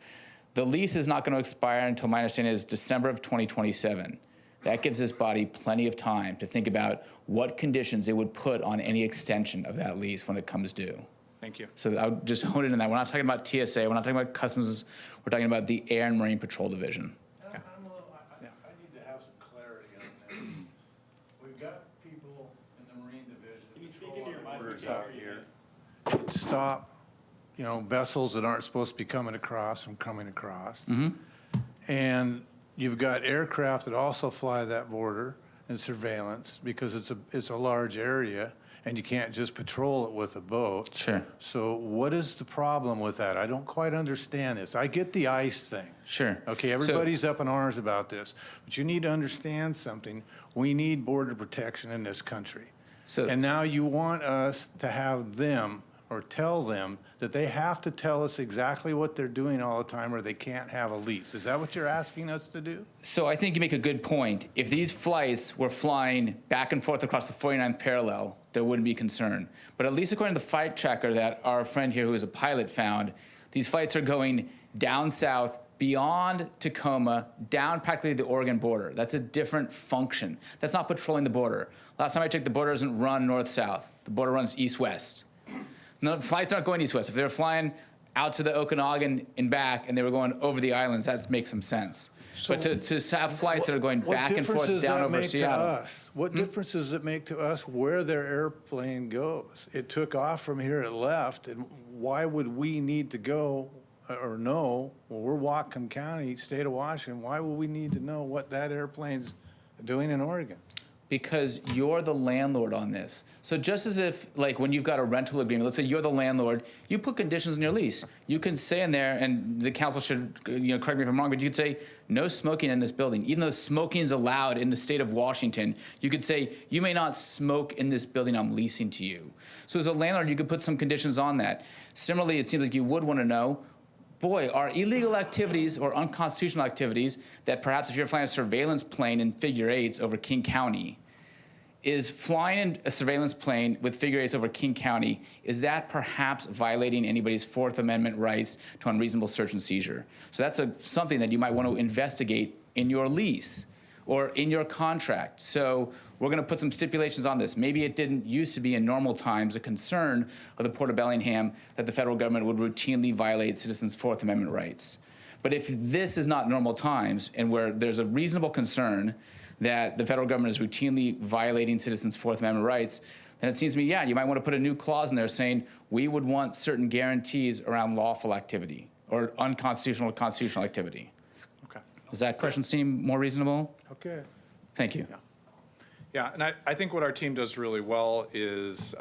The lease is not going to expire until, my understanding is December of 2027. That gives this body plenty of time to think about what conditions it would put on any extension of that lease when it comes due. Thank you. So I'll just hone it in that. We're not talking about TSA, we're not talking about customs, we're talking about the Air and Marine Patrol Division. I need to have some clarity on that. We've got people in the Marine Division. Can you speak into your microphone out here? Stop, vessels that aren't supposed to be coming across from coming across. And you've got aircraft that also fly that border and surveillance because it's a large area and you can't just patrol it with a boat. Sure. So what is the problem with that? I don't quite understand this. I get the ICE thing. Sure. Okay, everybody's up in arms about this, but you need to understand something. We need border protection in this country. And now you want us to have them or tell them that they have to tell us exactly what they're doing all the time or they can't have a lease. Is that what you're asking us to do? So I think you make a good point. If these flights were flying back and forth across the 49th parallel, there wouldn't be concern. But at least according to the flight tracker that our friend here who is a pilot found, these flights are going down south, beyond Tacoma, down practically the Oregon border. That's a different function. That's not patrolling the border. Last time I checked, the border doesn't run north-south. The border runs east-west. No, flights aren't going east-west. If they were flying out to the Okanagan and back and they were going over the islands, that makes some sense. So but to have flights that are going back and forth down over Seattle. What difference does it make to us where their airplane goes? It took off from here, it left, and why would we need to go or know, well, we're Whatcom County, state of Washington, why would we need to know what that airplane's doing in Oregon? Because you're the landlord on this. So just as if, like, when you've got a rental agreement, let's say you're the landlord, you put conditions in your lease. You can say in there, and the council should, correct me if I'm wrong, but you could say no smoking in this building. Even though smoking is allowed in the state of Washington, you could say you may not smoke in this building I'm leasing to you. So as a landlord, you could put some conditions on that. Similarly, it seems like you would want to know, boy, are illegal activities or unconstitutional activities that perhaps if you're flying a surveillance plane in figure eights over King County, is flying in a surveillance plane with figure eights over King County, is that perhaps violating anybody's Fourth Amendment rights to unreasonable search and seizure? So that's something that you might want to investigate in your lease or in your contract. So we're going to put some stipulations on this. Maybe it didn't used to be in normal times a concern of the Port of Bellingham that the federal government would routinely violate citizens' Fourth Amendment rights. But if this is not normal times and where there's a reasonable concern that the federal government is routinely violating citizens' Fourth Amendment rights, then it seems to me, yeah, you might want to put a new clause in there saying we would want certain guarantees around lawful activity or unconstitutional or constitutional activity. Okay. Does that question seem more reasonable? Okay. Thank you. Yeah, and I think what our team does really well is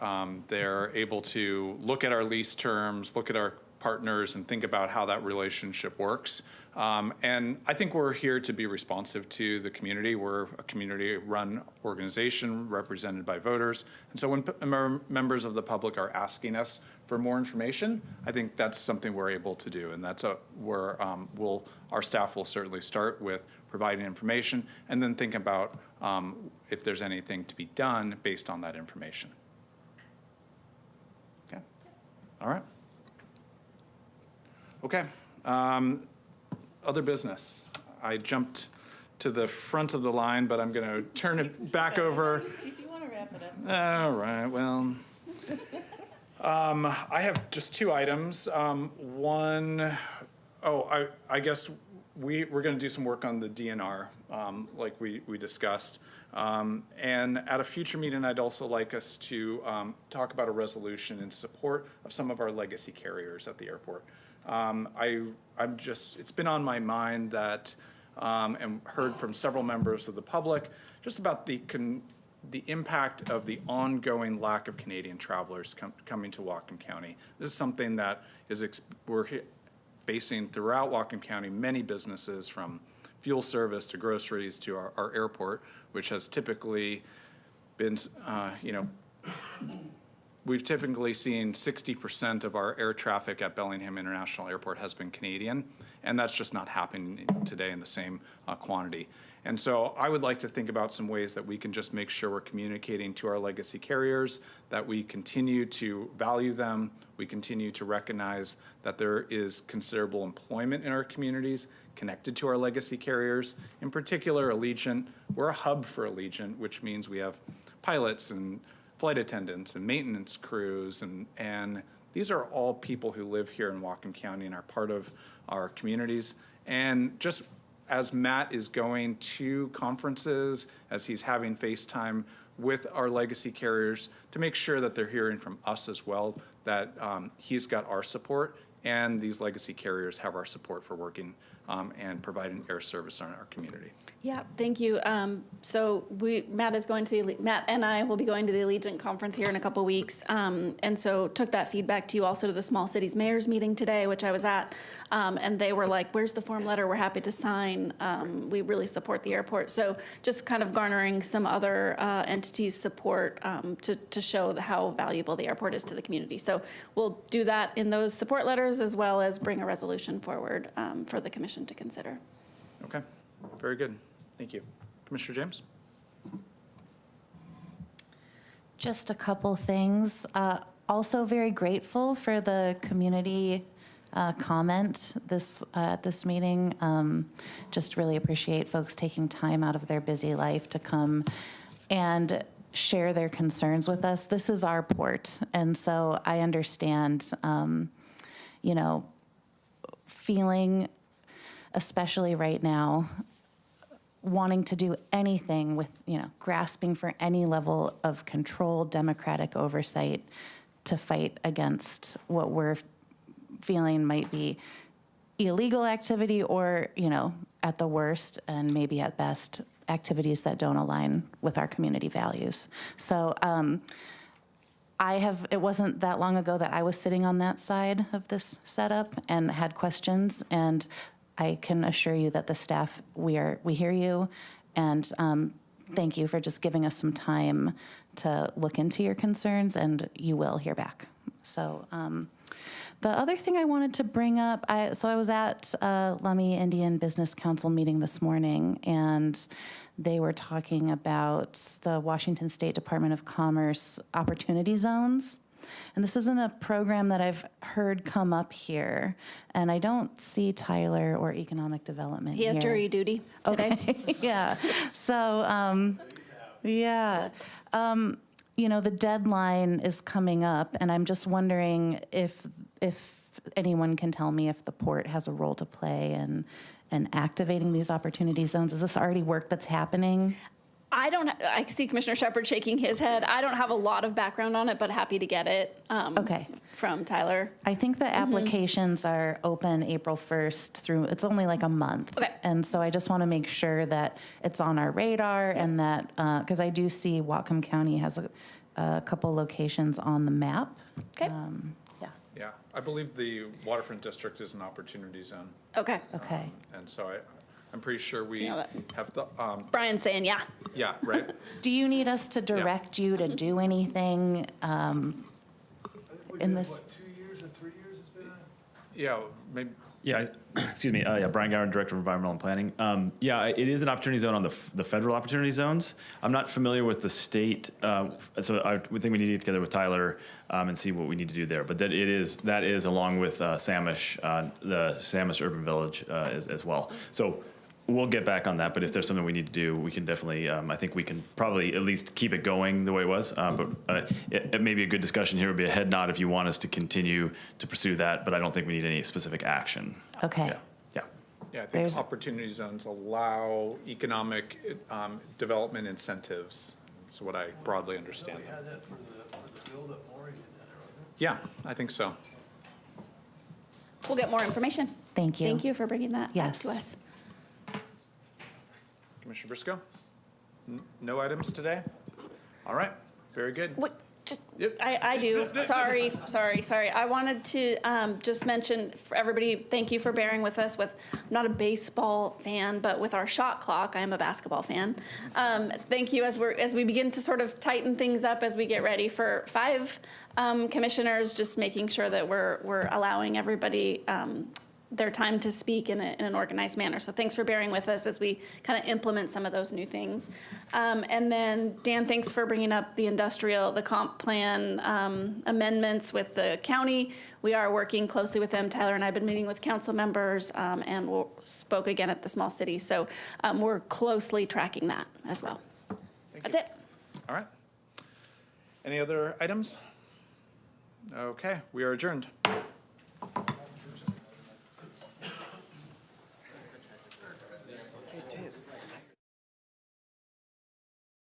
they're able to look at our lease terms, look at our partners, and think about how that relationship works. And I think we're here to be responsive to the community. We're a community-run organization represented by voters. And so when members of the public are asking us for more information, I think that's something we're able to do. And that's where our staff will certainly start with providing information and then think about if there's anything to be done based on that information. Okay. All right. Okay. Other business. I jumped to the front of the line, but I'm going to turn it back over. If you want to wrap it up. All right. Well, I have just two items. I guess we're going to do some work on the DNR, like we discussed. And at a future meeting, I'd also like us to talk about a resolution in support of some of our legacy carriers at the airport. It's been on my mind that, and heard from several members of the public, just about the impact of the ongoing lack of Canadian travelers coming to Whatcom County. This is something that we're facing throughout Whatcom County, many businesses from fuel service to groceries to our airport, which has typically been, we've typically seen 60% of our air traffic at Bellingham International Airport has been Canadian, and that's just not happening today in the same quantity. And so I would like to think about some ways that we can just make sure we're communicating to our legacy carriers, that we continue to value them, we continue to recognize that there is considerable employment in our communities connected to our legacy carriers. In particular, Allegiant, we're a hub for Allegiant, which means we have pilots and flight attendants and maintenance crews, and these are all people who live here in Whatcom County and are part of our communities. And just as Matt is going to conferences, as he's having FaceTime with our legacy carriers, to make sure that they're hearing from us as well, that he's got our support and these legacy carriers have our support for working and providing air service in our community. Yeah, thank you. So Matt and I will be going to the Allegiant conference here in a couple weeks, and so took that feedback to you also to the Small Cities Mayors meeting today, which I was at, and they were like, "Where's the form letter? We're happy to sign. We really support the airport." So just kind of garnering some other entities' support to show how valuable the airport is to the community. So we'll do that in those support letters as well as bring a resolution forward for the commission to consider. Okay, very good. Thank you. Commissioner James? Just a couple things. Also very grateful for the community comment at this meeting. Just really appreciate folks taking time out of their busy life to come and share their concerns with us. This is our port, and so I understand, feeling, especially right now, wanting to do anything with, grasping for any level of control, democratic oversight to fight against what we're feeling might be illegal activity or, at the worst and maybe at best, activities that don't align with our community values. So it wasn't that long ago that I was sitting on that side of this setup and had questions, and I can assure you that the staff, we hear you, and thank you for just giving us some time to look into your concerns, and you will hear back. So the other thing I wanted to bring up, I was at Lummi Indian Business Council meeting this morning, and they were talking about the Washington State Department of Commerce Opportunity Zones. And this isn't a program that I've heard come up here, and I don't see Tyler or Economic Development He has here. jury duty today. Okay, yeah. So, the deadline is coming up, and I'm just wondering if anyone can tell me if the port has a role to play in activating these opportunity zones. Is this already work that's happening? I see Commissioner Shepard shaking his head. I don't have a lot of background on it, but happy to get it from Tyler. I think the applications are open April 1st through, it's only like a month. Okay. And so I just want to make sure that it's on our radar and that, because I do see Whatcom County has a couple locations on the map. Okay. Yeah, I believe the Waterfront District is an opportunity zone. Okay. Okay. And so I'm pretty sure we know that? have the, Brian's saying yeah. yeah, right? Do you need us to direct you to do anything in this? 2 years or 3 years it's been on? Yeah, maybe. Yeah, excuse me. Brian Gowan, Director of Environmental Planning. It is an opportunity zone on the federal opportunity zones. I'm not familiar with the state, so I would think we need to get together with Tyler and see what we need to do there. But that is along with Samish, the Samish Urban Village as well. So we'll get back on that. But if there's something we need to do, we can definitely. I think we can probably at least keep it going the way it was. But it may be a good discussion here. Would be a head nod if you want us to continue to pursue that. But I don't think we need any specific action. Okay. Yeah, I think opportunity zones allow economic development incentives. That's what I broadly understand. We had that for the build-up mooring in that, wasn't it? Yeah, I think so. We'll get more information. Thank you. Thank you for bringing that back Yes. to us. Commissioner Briscoe? No items today? All right, very good. Wait, just I do. Sorry. I wanted to just mention for everybody, thank you for bearing with us with, I'm not a baseball fan, but with our shot clock, I am a basketball fan. Thank you as we begin to sort of tighten things up as we get ready for 5 commissioners, just making sure that we're allowing everybody their time to speak in an organized manner. So thanks for bearing with us as we kind of implement some of those new things. And then Dan, thanks for bringing up the comp plan amendments with the county. We are working closely with them. Tyler and I have been meeting with council members and we'll spoke again at the small cities. So we're closely tracking that as well. That's it. All right. Any other items? Okay, we are adjourned.